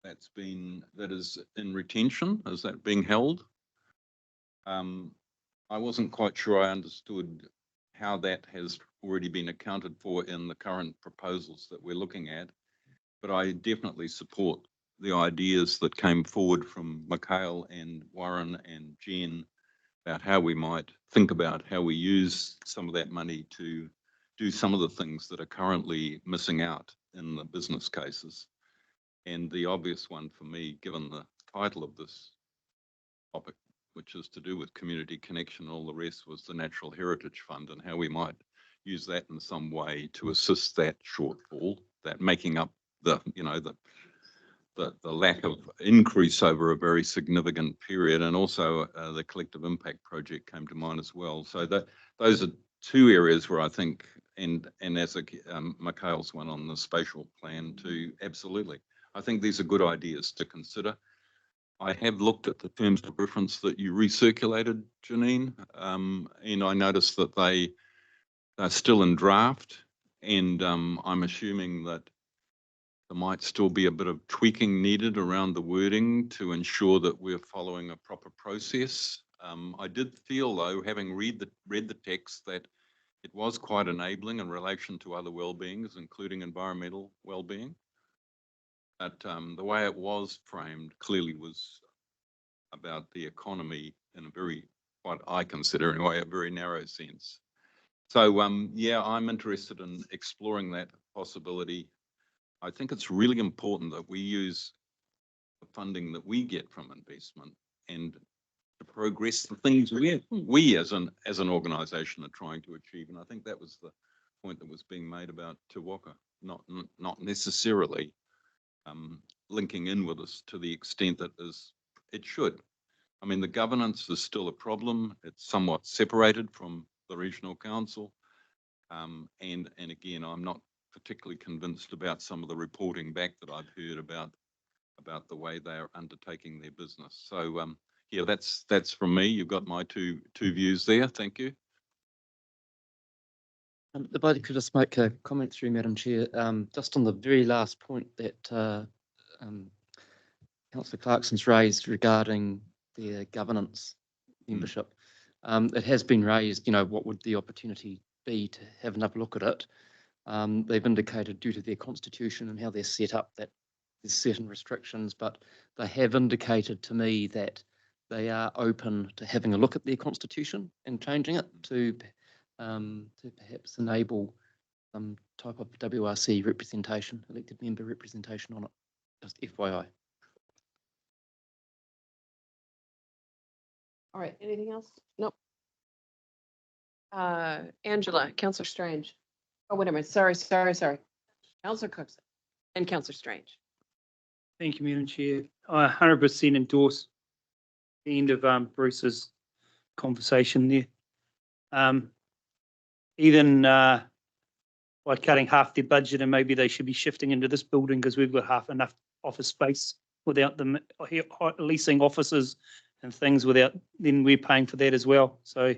That is in retention. Is that being held? I wasn't quite sure I understood how that has already been accounted for in the current proposals that we're looking at, but I definitely support the ideas that came forward from Mikhail and Warren and Jen about how we might think about how we use some of that money to do some of the things that are currently missing out in the business cases. And the obvious one for me, given the title of this topic, which is to do with community connection and all the rest, was the Natural Heritage Fund and how we might use that in some way to assist that shortfall, that making up the lack of increase over a very significant period. And also the collective impact project came to mind as well. So those are two areas where I think, and as Mikhail's one on the spatial plan too, absolutely. I think these are good ideas to consider. I have looked at the terms of reference that you recirculated, Janine, and I noticed that they are still in draft, and I'm assuming that there might still be a bit of tweaking needed around the wording to ensure that we're following a proper process. I did feel, though, having read the text, that it was quite enabling in relation to other well-beings, including environmental well-being. But the way it was framed clearly was about the economy in a very, what I consider anyway, a very narrow sense. So yeah, I'm interested in exploring that possibility. I think it's really important that we use the funding that we get from investment and to progress the things we as an organisation are trying to achieve. And I think that was the point that was being made about Te Waka, not necessarily linking in with us to the extent that it should. I mean, the governance is still a problem. It's somewhat separated from the regional council. And again, I'm not particularly convinced about some of the reporting back that I've heard about the way they are undertaking their business. So yeah, that's from me. You've got my two views there. Thank you. If I could just make a comment through, Madam Chair, just on the very last point that Councillor Clarkson's raised regarding their governance membership. It has been raised, what would the opportunity be to have another look at it? They've indicated due to their constitution and how they're set up that there's certain restrictions, but they have indicated to me that they are open to having a look at their constitution and changing it to perhaps enable some type of WRC representation, elected member representation on it, just FYI. All right, anything else? Nope. Angela, Councillor Strange. Oh, wait a minute, sorry. Councillor Cookson and Councillor Strange. Thank you, Madam Chair. I 100% endorse the end of Bruce's conversation there. Even by cutting half their budget, and maybe they should be shifting into this building because we've got half enough office space without them leasing offices and things without, then we're paying for that as well. So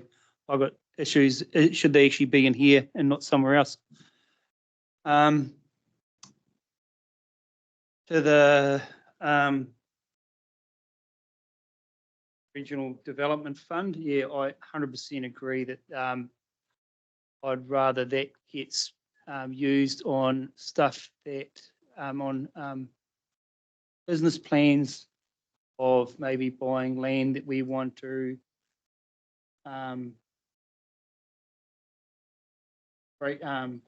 I've got issues, should they actually be in here and not somewhere else? To the Regional Development Fund, yeah, I 100% agree that I'd rather that gets used on stuff that on business plans of maybe buying land that we want to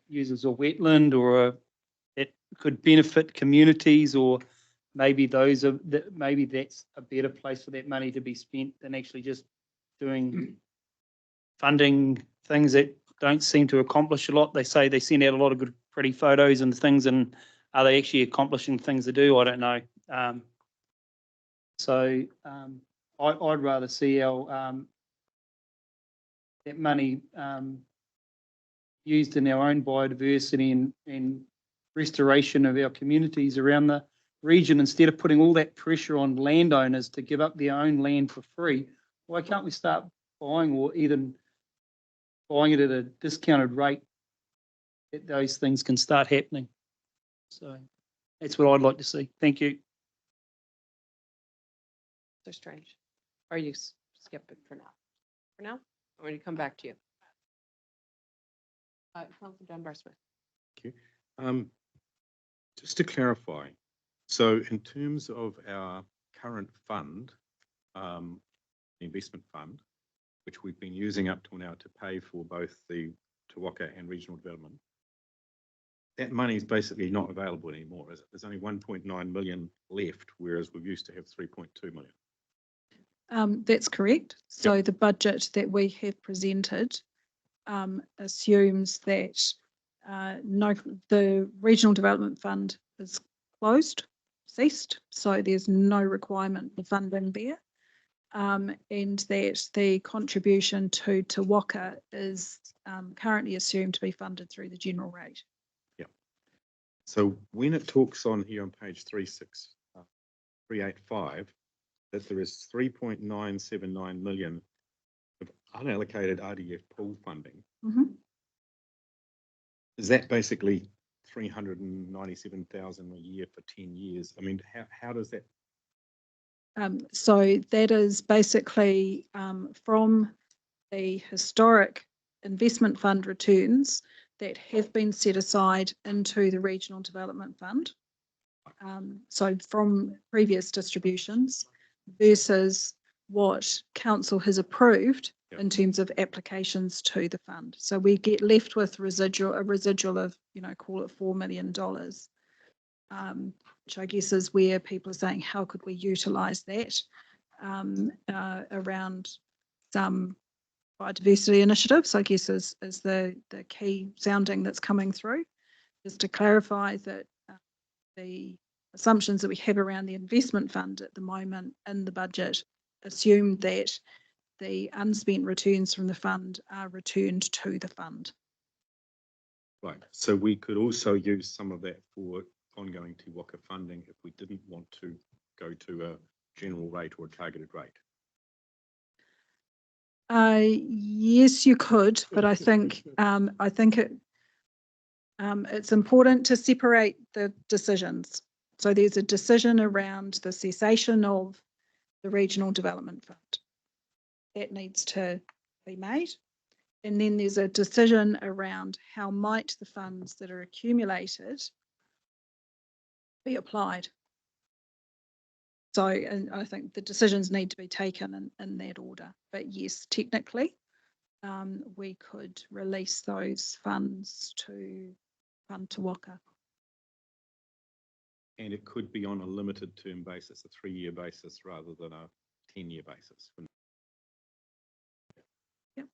use as a wetland, or it could benefit communities, or maybe maybe that's a better place for that money to be spent than actually just doing funding things that don't seem to accomplish a lot. They say they send out a lot of good, pretty photos and things, and are they actually accomplishing things to do? I don't know. I'd rather see our that money used in our own biodiversity and restoration of our communities around the region, instead of putting all that pressure on landowners to give up their own land for free. Why can't we start buying, or even buying it at a discounted rate, that those things can start happening? So that's what I'd like to see. Thank you. So Strange. Or you skip it for now? For now? I'm going to come back to you. Councillor Dunbar-Smith. Thank you. Just to clarify, so in terms of our current fund, the investment fund, which we've been using up till now to pay for both the Te Waka and regional development, that money is basically not available anymore, is it? There's only 1.9 million left, whereas we used to have 3.2 million. That's correct. So the budget that we have presented assumes that the Regional Development Fund is ceased, so there's no requirement for funding there, and that the contribution to Te Waka is currently assumed to be funded through the general rate. Yeah. So when it talks on here on page 385, that there is 3.979 million of unallocated RDF pool funding. Mm-hmm. Is that basically 397,000 a year for 10 years? I mean, how does that? So that is basically from the historic investment fund returns that have been set aside into the Regional Development Fund. So from previous distributions versus what council has approved in terms of applications to the fund. So we get left with a residual of, call it $4 million, which I guess is where people are saying, how could we utilise that around some biodiversity initiatives, I guess is the key sounding that's coming through. Just to clarify that the assumptions that we have around the investment fund at the moment in the budget assume that the unspent returns from the fund are returned to the fund. Right, so we could also use some of that for ongoing Te Waka funding if we didn't want to go to a general rate or a targeted rate. Yes, you could, but I think it's important to separate the decisions. So there's a decision around the cessation of the Regional Development Fund. That needs to be made. And then there's a decision around how might the funds that are accumulated be applied. So, and I think the decisions need to be taken in that order. But yes, technically, we could release those funds to fund Te Waka. And it could be on a limited term basis, a 3-year basis rather than a 10-year basis. Yep.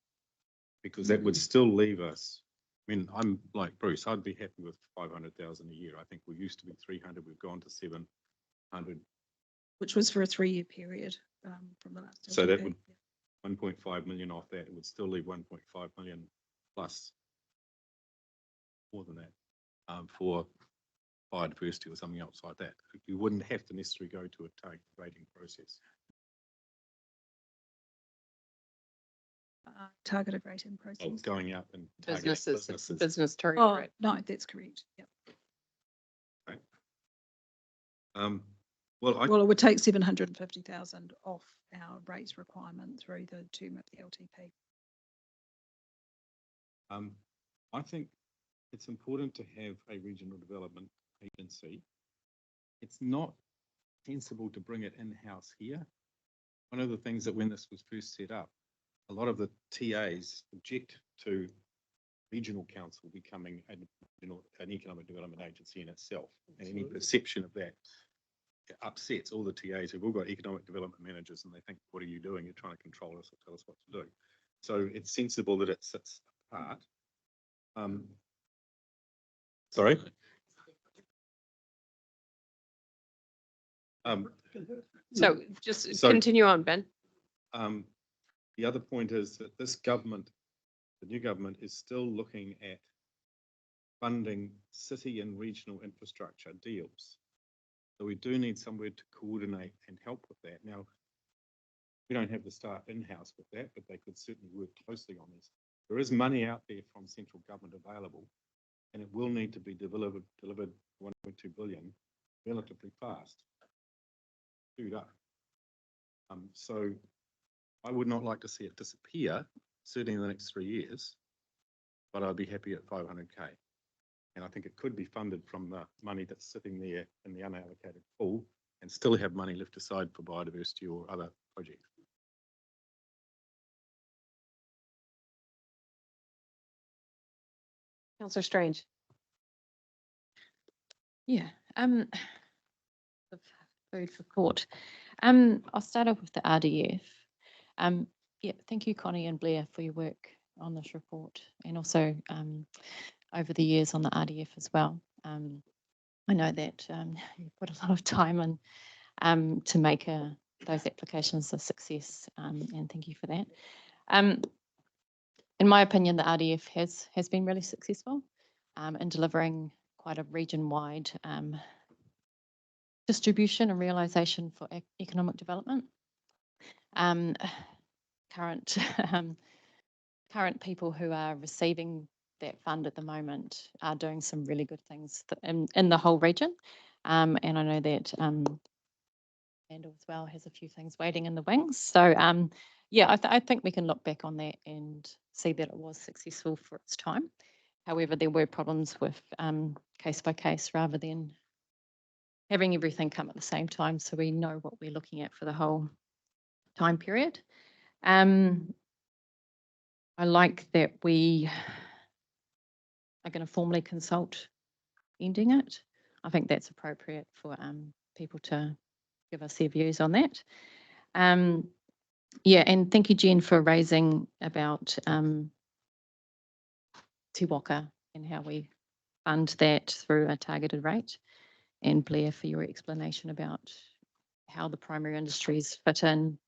Because that would still leave us, I mean, I'm like Bruce, I'd be happy with 500,000 a year. I think we used to be 300, we've gone to 700. Which was for a 3-year period from the last. So that LTP. would 1.5 million off that, it would still leave 1.5 million plus more than that for biodiversity or something else like that. You wouldn't have to necessarily go to a target rating process. Targeted rating process. Going out and targeting Businesses, business target. Oh, Right. no, that's correct. Yep. Right. Well, Well, it would take 750,000 off our rates requirement through the term of the LTP. I think it's important to have a regional development agency. It's not sensible to bring it in-house here. One of the things that when this was first set up, a lot of the TAs object to regional council becoming an economic development agency in itself. And any perception of that upsets all the TAs who've all got economic development managers and they think, what are you doing? You're trying to control us or tell us what to do. So it's sensible that it sits apart. Sorry? So just continue on, Ben. The other point is that this government, the new government, is still looking at funding city and regional infrastructure deals. So we do need somewhere to coordinate and help with that. Now, we don't have the staff in-house with that, but they could certainly work closely on this. There is money out there from central government available, and it will need to be delivered 1.2 billion relatively fast. Queued up. So I would not like to see it disappear, certainly in the next 3 years, but I'd be happy at 500K. And I think it could be funded from the money that's sitting there in the unallocated pool and still have money left aside for biodiversity or other projects. Councillor Strange. Yeah, of food for thought. I'll start off with the RDF. Yeah, thank you, Connie and Blair, for your work on this report and also over the years on the RDF as well. I know that you put a lot of time in to make those applications a success, and thank you for that. In my opinion, the RDF has been really successful in delivering quite a region-wide distribution and realisation for economic development. Current people who are receiving that fund at the moment are doing some really good things in the whole region. And I know that Randall as well has a few things waiting in the wings. So yeah, I think we can look back on that and see that it was successful for its time. However, there were problems with case by case rather than having everything come at the same time, so we know what we're looking at for the whole time period. I like that we are going to formally consult ending it. I think that's appropriate for people to give us their views on that. Yeah, and thank you, Jen, for raising about Te Waka and how we fund that through a targeted rate, and Blair for your explanation about how the primary industries fit in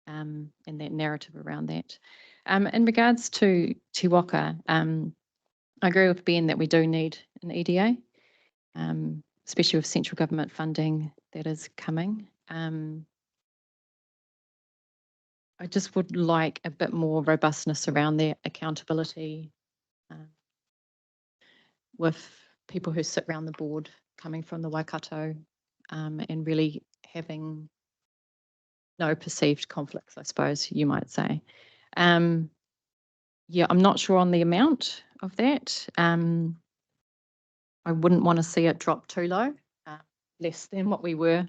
and that narrative around that. In regards to Te Waka, I agree with Ben that we do need an EDA, especially with central government funding that is coming. I just would like a bit more robustness around their accountability with people who sit around the board coming from the Waikato and really having no perceived conflicts, I suppose you might say. Yeah, I'm not sure on the amount of that. I wouldn't want to see it drop too low, less than what we were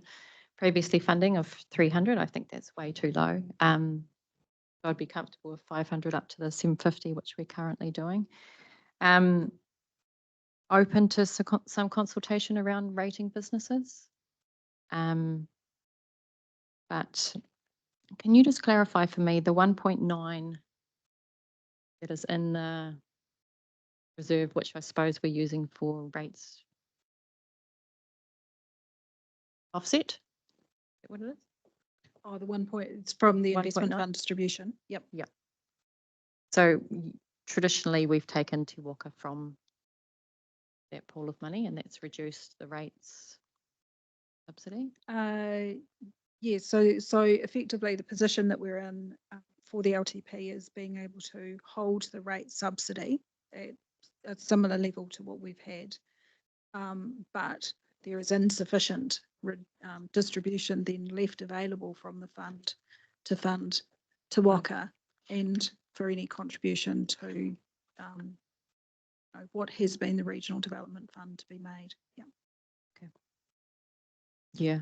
previously funding of 300. I think that's way too low. I'd be comfortable with 500 up to the 750, which we're currently doing. Open to some consultation around rating businesses. But can you just clarify for me the 1.9 that is in the reserve, which I suppose we're using for rates offset? Is that what it is? Oh, the 1 point, it's from the investment 1.9? fund distribution. Yep. Yep. So traditionally we've taken Te Waka from that pool of money and that's reduced the rates subsidy. Yeah, so effectively the position that we're in for the LTP is being able to hold the rate subsidy at a similar level to what we've had. But there is insufficient distribution then left available from the fund to fund Te Waka and for any contribution to what has been the regional development fund to be made. Yeah. Okay. Yeah.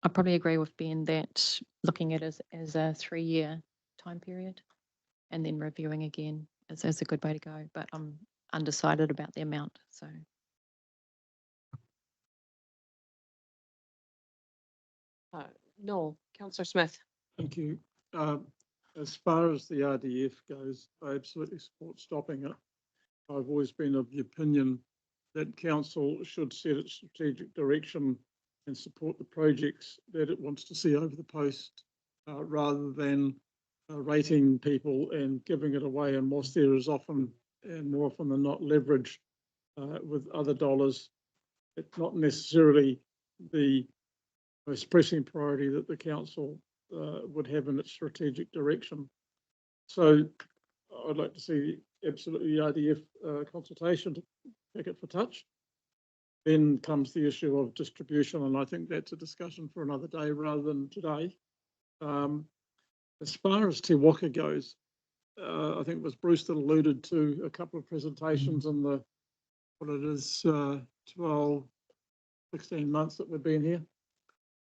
I probably agree with Ben that looking at it as a 3-year time period and then reviewing again is a good way to go. But I'm undecided about the amount. So. Noel, Councillor Smith. Thank you. As far as the RDF goes, I absolutely support stopping it. I've always been of the opinion that council should set its strategic direction and support the projects that it wants to see over the post, rather than rating people and giving it away. And whilst there is often and more often than not leverage with other dollars, it's not necessarily the most pressing priority that the council would have in its strategic direction. So I'd like to see absolutely RDF consultation to pick it for touch. Then comes the issue of distribution, and I think that's a discussion for another day rather than today. As far as Te Waka goes, I think it was Bruce that alluded to a couple of presentations in the, what it is, 12, 16 months that we've been here.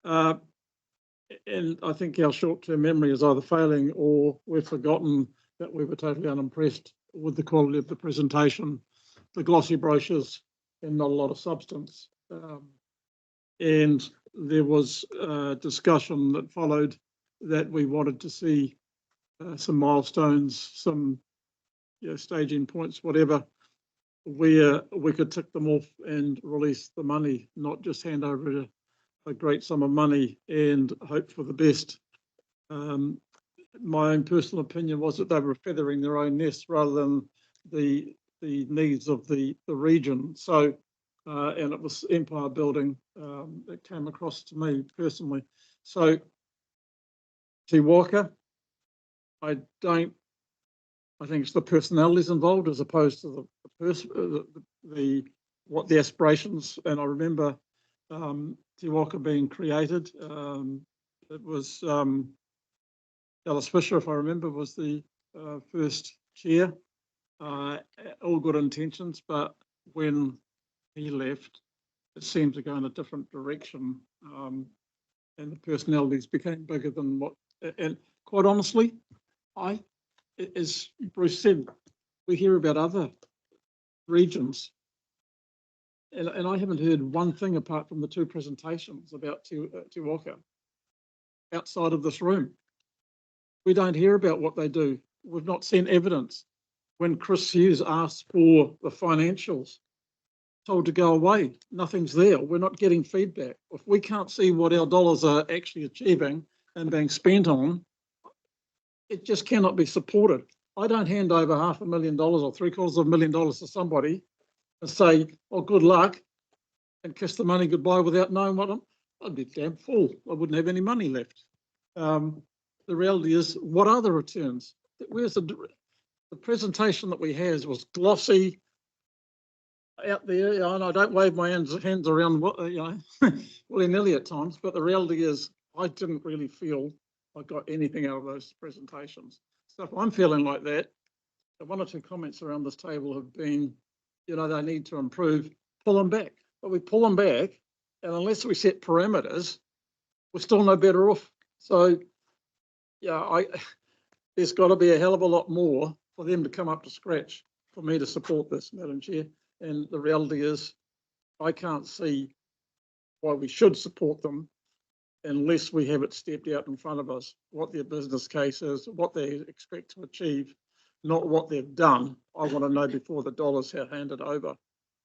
And I think our short-term memory is either failing or we've forgotten that we were totally unimpressed with the quality of the presentation, the glossy brochures, and not a lot of substance. And there was a discussion that followed that we wanted to see some milestones, some staging points, whatever, where we could tick them off and release the money, not just hand over a great sum of money and hope for the best. My own personal opinion was that they were feathering their own nest rather than the needs of the region. So, and it was empire building that came across to me personally. So, Te Waka, I think it's the personalities involved as opposed to what the aspirations. And I remember Te Waka being created. It was Alice Fisher, if I remember, was the first chair. All good intentions, but when he left, it seemed to go in a different direction, and the personalities became bigger than what. And quite honestly, as Bruce said, we hear about other regions, and I haven't heard one thing apart from the 2 presentations about Te Waka outside of this room. We don't hear about what they do. We've not seen evidence. When Chris Hughes asked for the financials, told to go away, nothing's there. We're not getting feedback. If we can't see what our dollars are actually achieving and being spent on, it just cannot be supported. I don't hand over $500,000 or $750,000 to somebody and say, "Oh, good luck," and kiss the money goodbye without knowing what I'd be damn fool. I wouldn't have any money left. The reality is, what are the returns? Where's the presentation that we had was glossy out there, and I don't wave my hands around, willy-nilly at times, but the reality is I didn't really feel I got anything out of those presentations. So if I'm feeling like that, the one or two comments around this table have been, you know, they need to improve, pull them back. But we pull them back, and unless we set parameters, we're still no better off. So, yeah, there's got to be a hell of a lot more for them to come up to scratch for me to support this, Madam Chair. And the reality is, I can't see why we should support them unless we have it stepped out in front of us, what their business case is, what they expect to achieve, not what they've done. I want to know before the dollars are handed over.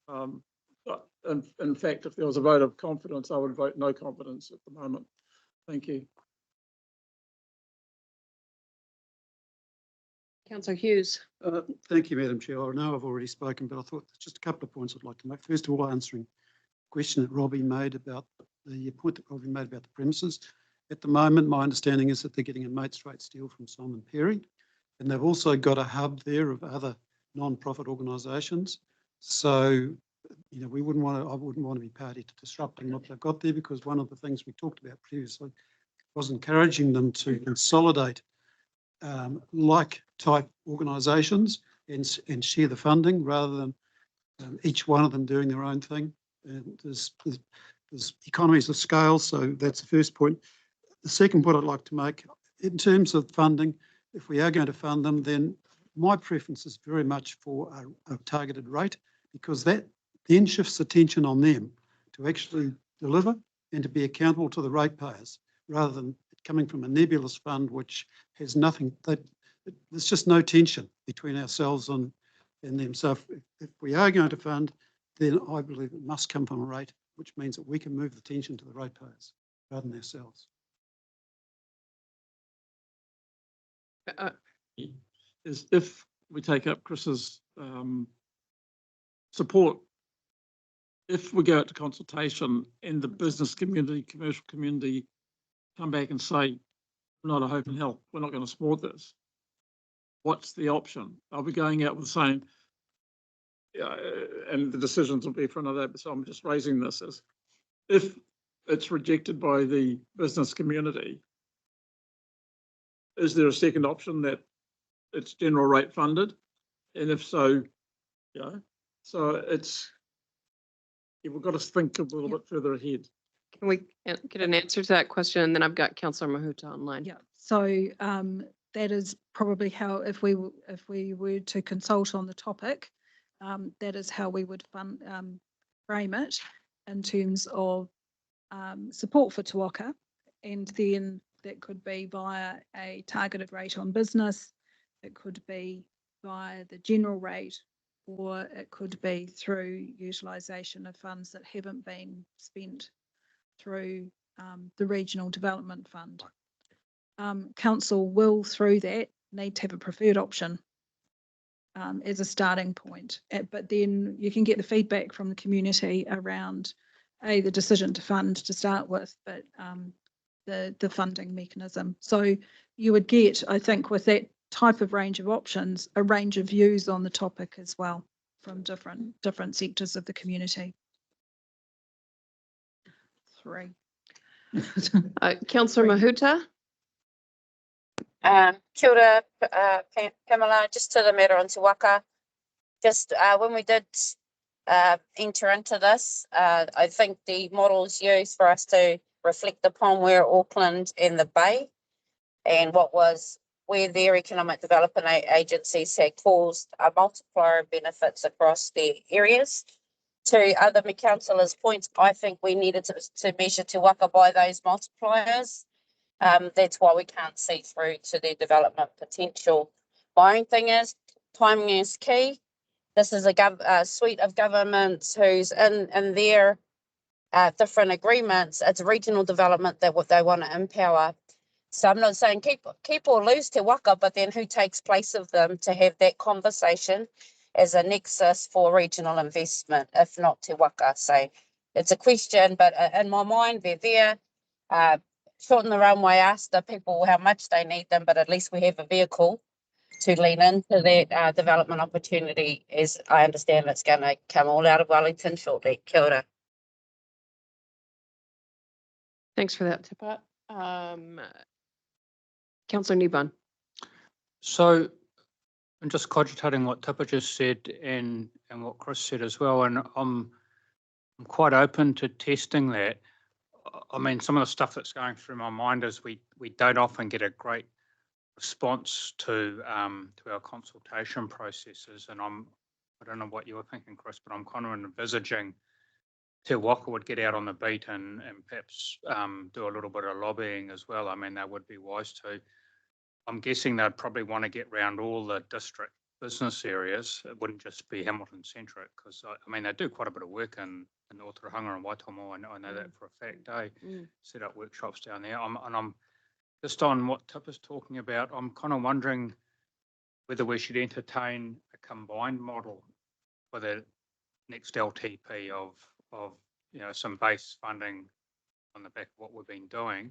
But in fact, if there was a vote of confidence, I would vote no confidence at the moment. Thank you. Councillor Hughes. Thank you, Madam Chair. I know I've already spoken, but I thought there's just a couple of points I'd like to make. First of all, answering the question that Robbie made about the point that Robbie made about the premises. At the moment, my understanding is that they're getting a mates rate steel from Simon Perry, and they've also got a hub there of other non-profit organisations. So, you know, I wouldn't want to be party to disrupting what they've got there, because one of the things we talked about previously was encouraging them to consolidate like type organisations and share the funding rather than each one of them doing their own thing. And there's economies of scale, so that's the first point. The second point I'd like to make, in terms of funding, if we are going to fund them, then my preference is very much for a targeted rate, because that then shifts attention on them to actually deliver and to be accountable to the ratepayers, rather than coming from a nebulous fund which has nothing. There's just no tension between ourselves and them. So if we are going to fund, then I believe it must come from a rate, which means that we can move the tension to the ratepayers rather than ourselves. Is if we take up Chris's support, if we go out to consultation and the business community, commercial community come back and say, not a hope in hell, we're not going to support this, what's the option? Are we going out with saying, and the decisions will be for another, so I'm just raising this as, if it's rejected by the business community, is there a second option that it's general rate funded? And if so, so we've got to think a little bit further ahead. Can we get an answer to that question? And then I've got Councillor Mahuta online. Yeah, so that is probably how, if we were to consult on the topic, that is how we would frame it in terms of support for Te Waka, and then that could be via a targeted rate on business, it could be via the general rate, or it could be through utilisation of funds that haven't been spent through the Regional Development Fund. Council will, through that, need to have a preferred option as a starting point. But then you can get the feedback from the community around the decision to fund to start with, but the funding mechanism. So you would get, I think, with that type of range of options, a range of views on the topic as well from different sectors of the community. 3. Councillor Mahuta. Kia ora, Pamela, just to the matter on Te Waka. Just when we did enter into this, I think the models used for us to reflect upon where Auckland and the Bay and where their economic development agencies had caused a multiplier of benefits across their areas. To other councillors' points, I think we needed to measure Te Waka by those multipliers. That's why we can't see through to their development potential. My own thing is, timing is key. This is a suite of governments who's in their different agreements. It's regional development that what they want to empower. So I'm not saying keep or lose Te Waka, but then who takes place of them to have that conversation as a nexus for regional investment, if not Te Waka. So it's a question, but in my mind, they're there. Shorten the runway, ask the people how much they need them, but at least we have a vehicle to lean into that development opportunity, as I understand it's going to come all out of Wellington shortly. Kia ora. Thanks for that, Tipat. Councillor Niban. So I'm just cogitating what Tipper just said and what Chris said as well, and I'm quite open to testing that. I mean, some of the stuff that's going through my mind is we don't often get a great response to our consultation processes, and I don't know what you were thinking, Chris, but I'm kind of envisaging Te Waka would get out on the beat and perhaps do a little bit of lobbying as well. I mean, they would be wise to. I'm guessing they'd probably want to get round all the district business areas. It wouldn't just be Hamilton centric, because I mean, they do quite a bit of work in North Rahanga and Waitomo. I know that for a fact. They set up workshops down there. I'm just on what Tip is talking about. I'm kind of wondering whether we should entertain a combined model for the next LTP of some base funding on the back of what we've been doing,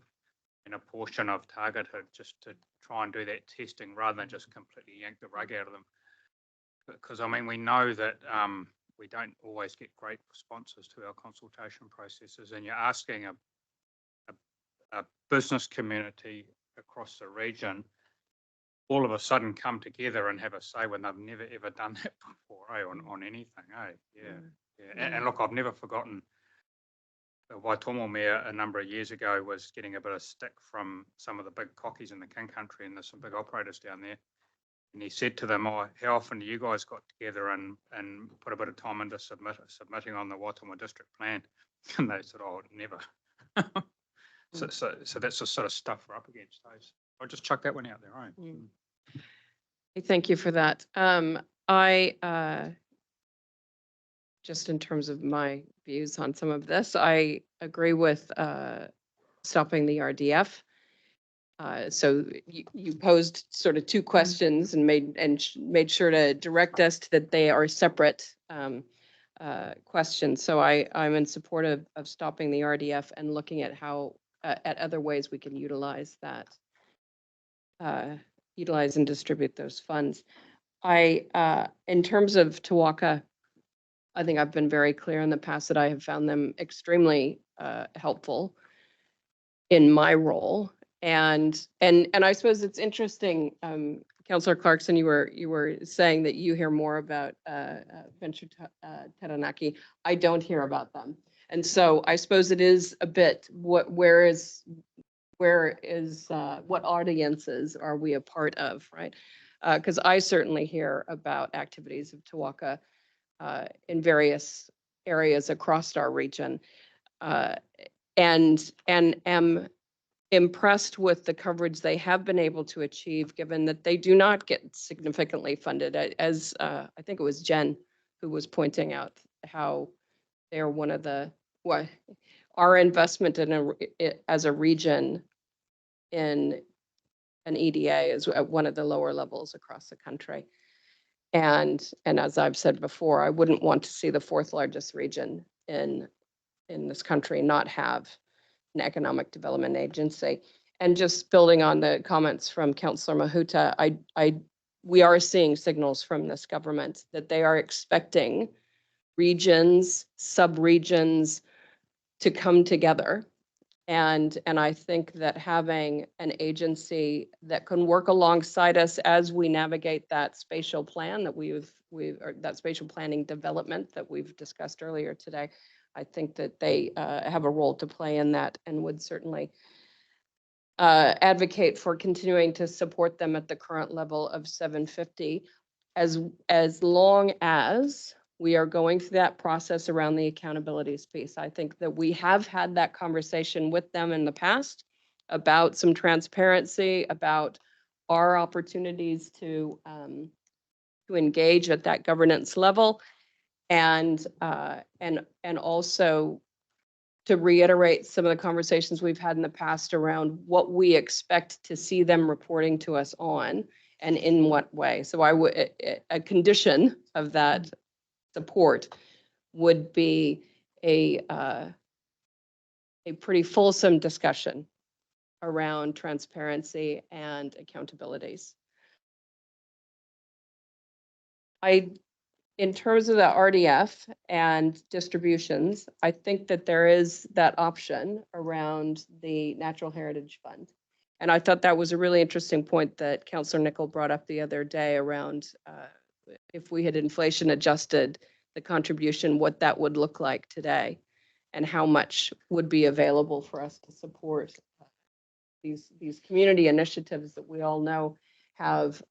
and a portion of targeted just to try and do that testing rather than just completely yank the rug out of them. Because I mean, we know that we don't always get great responses to our consultation processes, and you're asking a business community across the region all of a sudden come together and have a say when they've never ever done that before, on anything, And look, I've never forgotten the Waitomo mayor a number of years ago was getting a bit of stick from some of the big cockies in the King Country, and there's some big operators down there. And he said to them, "Oh, how often do you guys got together and put a bit of time into submitting on the Waitomo district plan?" And they said, "Oh, never." So that's the sort of stuff we're up against. I'll just chuck that one out there, right? Thank you for that. Just in terms of my views on some of this, I agree with stopping the RDF. So you posed sort of two questions and made sure to direct us to that they are separate questions. So I'm in support of stopping the RDF and looking at how at other ways we can utilize that, utilize and distribute those funds. In terms of Te Waka, I think I've been very clear in the past that I have found them extremely helpful in my role. And I suppose it's interesting, Councillor Clarkson, you were saying that you hear more about Venture Taranaki. I don't hear about them. And so I suppose it is a bit, what audiences are we a part of, right? Because I certainly hear about activities of Te Waka in various areas across our region, and am impressed with the coverage they have been able to achieve, given that they do not get significantly funded, as I think it was Jen who was pointing out how they're one of the, our investment in as a region in an EDA is at one of the lower levels across the country. And as I've said before, I wouldn't want to see the fourth largest region in this country not have an economic development agency. And just building on the comments from Councillor Mahuta, we are seeing signals from this government that they are expecting regions, sub-regions to come together. And I think that having an agency that can work alongside us as we navigate that spatial plan that or that spatial planning development that we've discussed earlier today, I think that they have a role to play in that, and would certainly advocate for continuing to support them at the current level of 750, as long as we are going through that process around the accountabilities piece. I think that we have had that conversation with them in the past about some transparency, about our opportunities to engage at that governance level, and also to reiterate some of the conversations we've had in the past around what we expect to see them reporting to us on and in what way. So a condition of that support would be a pretty fulsome discussion around transparency and accountabilities. In terms of the RDF and distributions, I think that there is that option around the Natural Heritage Fund. And I thought that was a really interesting point that Councillor Nicol brought up the other day around if we had inflation adjusted the contribution, what that would look like today and how much would be available for us to support these community initiatives that we all know have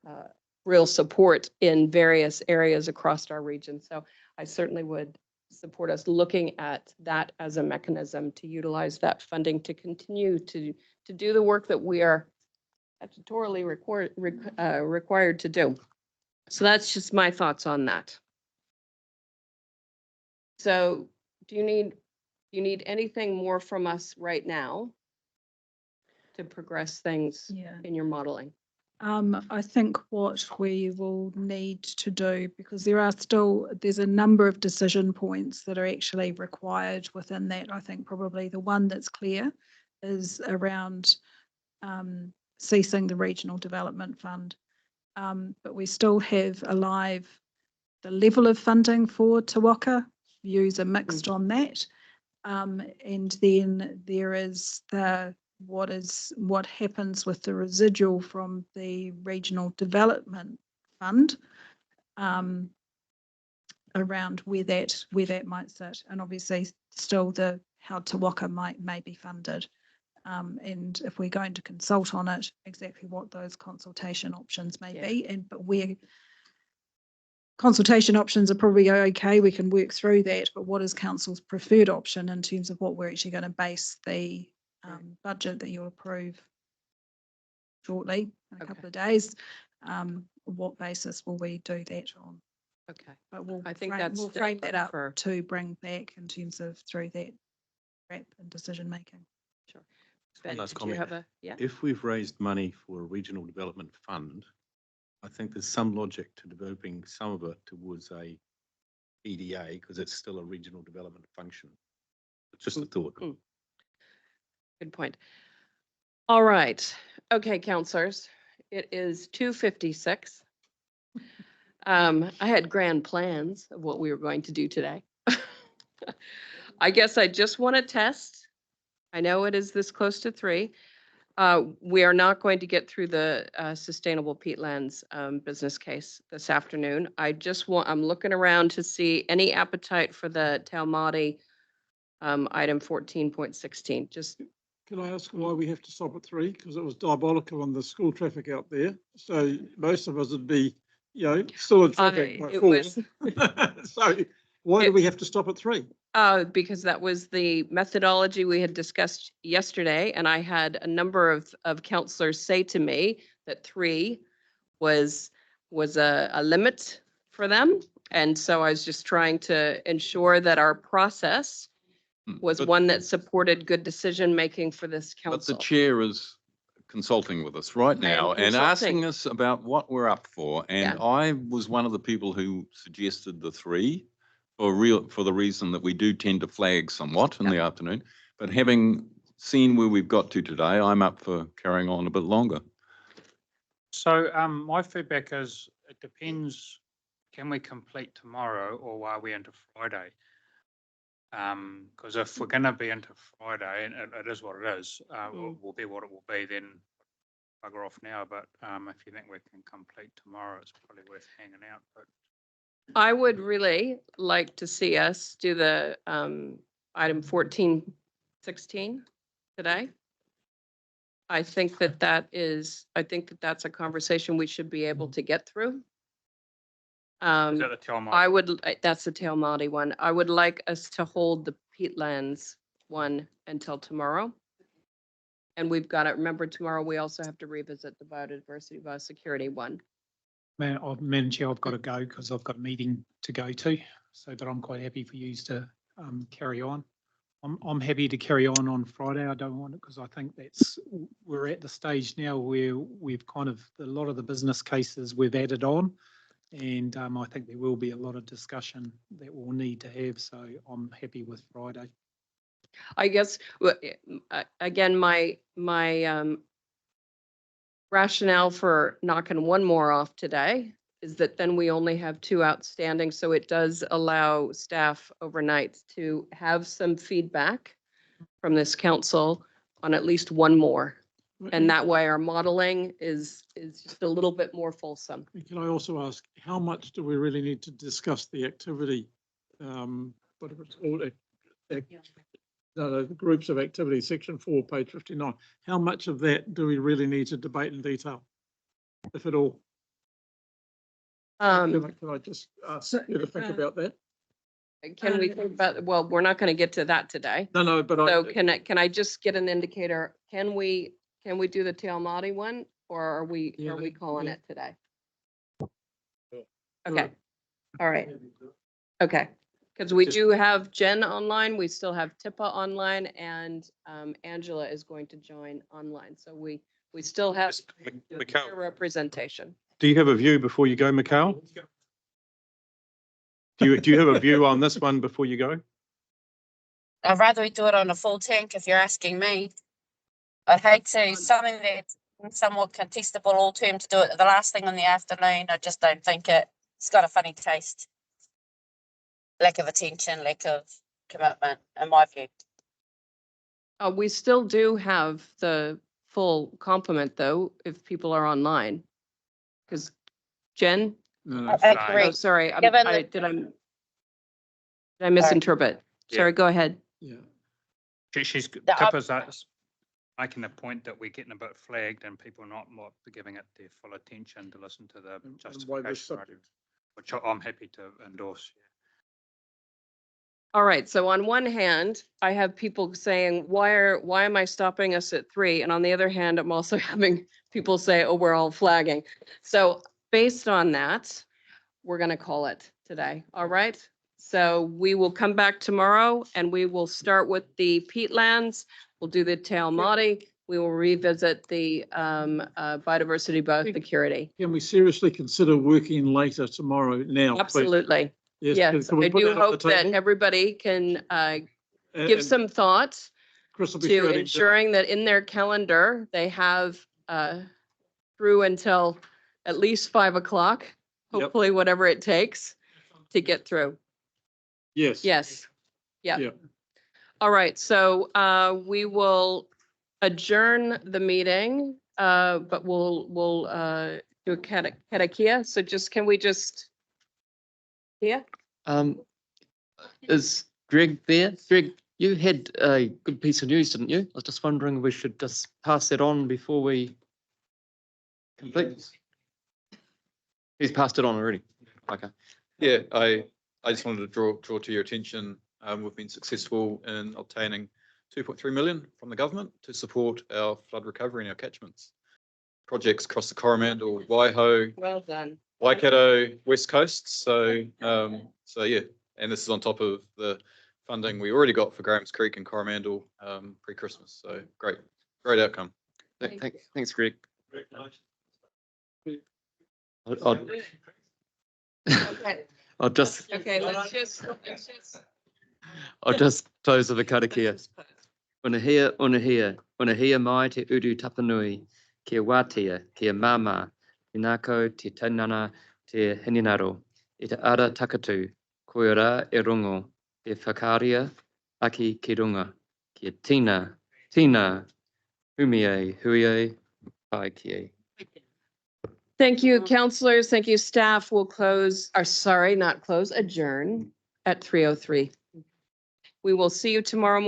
real support in various areas across our region. So I certainly would support us looking at that as a mechanism to utilize that funding to continue to do the work that we are statutorily required to do. So that's just my thoughts on that. So do you need anything more from us right now to progress things in your modeling? I think what we will need to do, because there's a number of decision points that are actually required within that. I think probably the one that's clear is around ceasing the Regional Development Fund. But we still have alive the level of funding for Te Waka. Views are mixed on that. And then there is what happens with the residual from the Regional Development Fund around where that might sit, and obviously still how Te Waka may be funded, and if we're going to consult on it, exactly what those consultation options may be, but where consultation options are probably okay, we can work through that, but what is council's preferred option in terms of what we're actually going to base the budget that you'll approve shortly in a couple of days? What basis will we do that on? Okay, but we'll frame that up to bring back in terms of through that wrap and decision making. Sure. Ben, Did you have If we've raised money for a regional development fund, I think there's some logic to developing some of it towards a EDA because it's still a regional development function. It's just a thought. Good point. All right. Okay, councillors, it is 2:56. I had grand plans of what we were going to do today. I guess I just want to test. I know it is this close to 3. We are not going to get through the sustainable peatlands business case this afternoon. I'm looking around to see any appetite for the Te Māori item 14.16. Just Can I ask why we have to stop at 3? Because it was diabolical on the school traffic out there. So most of us would be, still in traffic by 4. So why do we have to stop at 3? Because that was the methodology we had discussed yesterday, and I had a number of councillors say to me that 3 was a limit for them. And so I was just trying to ensure that our process was one that supported good decision-making for this But council. the chair is consulting with us right now and asking us about what we're up for. And I was one of the people who suggested the 3 for the reason that we do tend to flag somewhat in the afternoon. But having seen where we've got to today, I'm up for carrying on a bit longer. So my feedback is it depends, can we complete tomorrow or are we into Friday? Because if we're going to be into Friday, and it is what it is, will be what it will be, then bugger off now. But if you think we can complete tomorrow, it's probably worth hanging out. But I would really like to see us do the item 14.16 today. I think that's a conversation we should be able to get through. is that the Te Māori? That's the Te Māori one. I would like us to hold the peatlands one until tomorrow. And we've got to remember tomorrow, we also have to revisit the biodiversity biosecurity one. Madam Chair, I've got to go because I've got a meeting to go to, but I'm quite happy for you to carry on. I'm happy to carry on Friday. I don't want it because I think we're at the stage now where we've kind of, a lot of the business cases we've added on, and I think there will be a lot of discussion that we'll need to have. So I'm happy with Friday. I guess, again, my rationale for knocking one more off today is that then we only have 2 outstanding. So it does allow staff overnight to have some feedback from this council on at least one more And that way our modeling is just a little bit more fulsome. Can I also ask, how much do we really need to discuss the activity? But if it's all, the groups of activity, section 4, page 59, how much of that do we really need to debate in detail, if at all? Can I just ask you to think about that? Can we think about, well, we're not going to get to that today. No, but So can I just get an indicator? Can we do the Te Māori one, or are we calling it today? Okay, all right, okay. Because we do have Jen online, we still have Tippa online, and Angela is going to join online. So we still have Mikhail, representation. do you have a view before you go, Mikhail? Do you have a view on this one before you go? I'd rather we do it on a full tank if you're asking me. I'd hate to, something that's somewhat contestable all term to do it the last thing in the afternoon. I just don't think it's got a funny taste. Lack of attention, lack of commitment, in my view. We still do have the full complement though, if people are online. Because Jen, oh, sorry, did I misinterpret? Sorry, go ahead. Yeah. Tippa's making the point that we're getting a bit flagged and people not giving it their full attention to listen to the justification, which I'm happy to endorse. All right, so on one hand, I have people saying, why am I stopping us at 3? And on the other hand, I'm also having people say, oh, we're all flagging. So based on that, we're going to call it today. All right. So we will come back tomorrow and we will start with the peatlands. We'll do the Te Māori. We will revisit the biodiversity biosecurity. Can we seriously consider working later tomorrow now? Please? Absolutely. Yes, can we I put do that on the hope that table? everybody can give And some thought Chris will be to sure to- ensuring that in their calendar, they have through until at least 5 o'clock, Yep. hopefully whatever it takes to get through. Yes. Yes. Yeah. Yeah. All right. So we will adjourn the meeting, but we'll do a karakia. So can we just, yeah? Is Greg there? Greg, you had a good piece of news, didn't you? I was just wondering if we should just pass that on before we complete. He's passed it on already. Okay. Yeah, I just wanted to draw to your attention. We've been successful in obtaining 2.3 million from the government to support our flood recovery in our catchments. Projects across the Coromandel, Waiho, Well done. Waikato, West Coast. So yeah, and this is on top of the funding we already got for Graham's Creek and Coromandel pre-Christmas. So great outcome. Thanks, Greg. I'll just. Okay, let's just. I'll just close with a karakia. Unahia mai te uru tapanui, kia wātea, kia māmā, te nākau, te tainana, te hininaro, e te ara takatu, koe rā e rongo, te whakaaria, aki ki runga, kia tina, humiei, pai kie. Thank you, counselors. Thank you, staff. We'll close, or sorry, not close, adjourn at 3:03. We will see you tomorrow morning.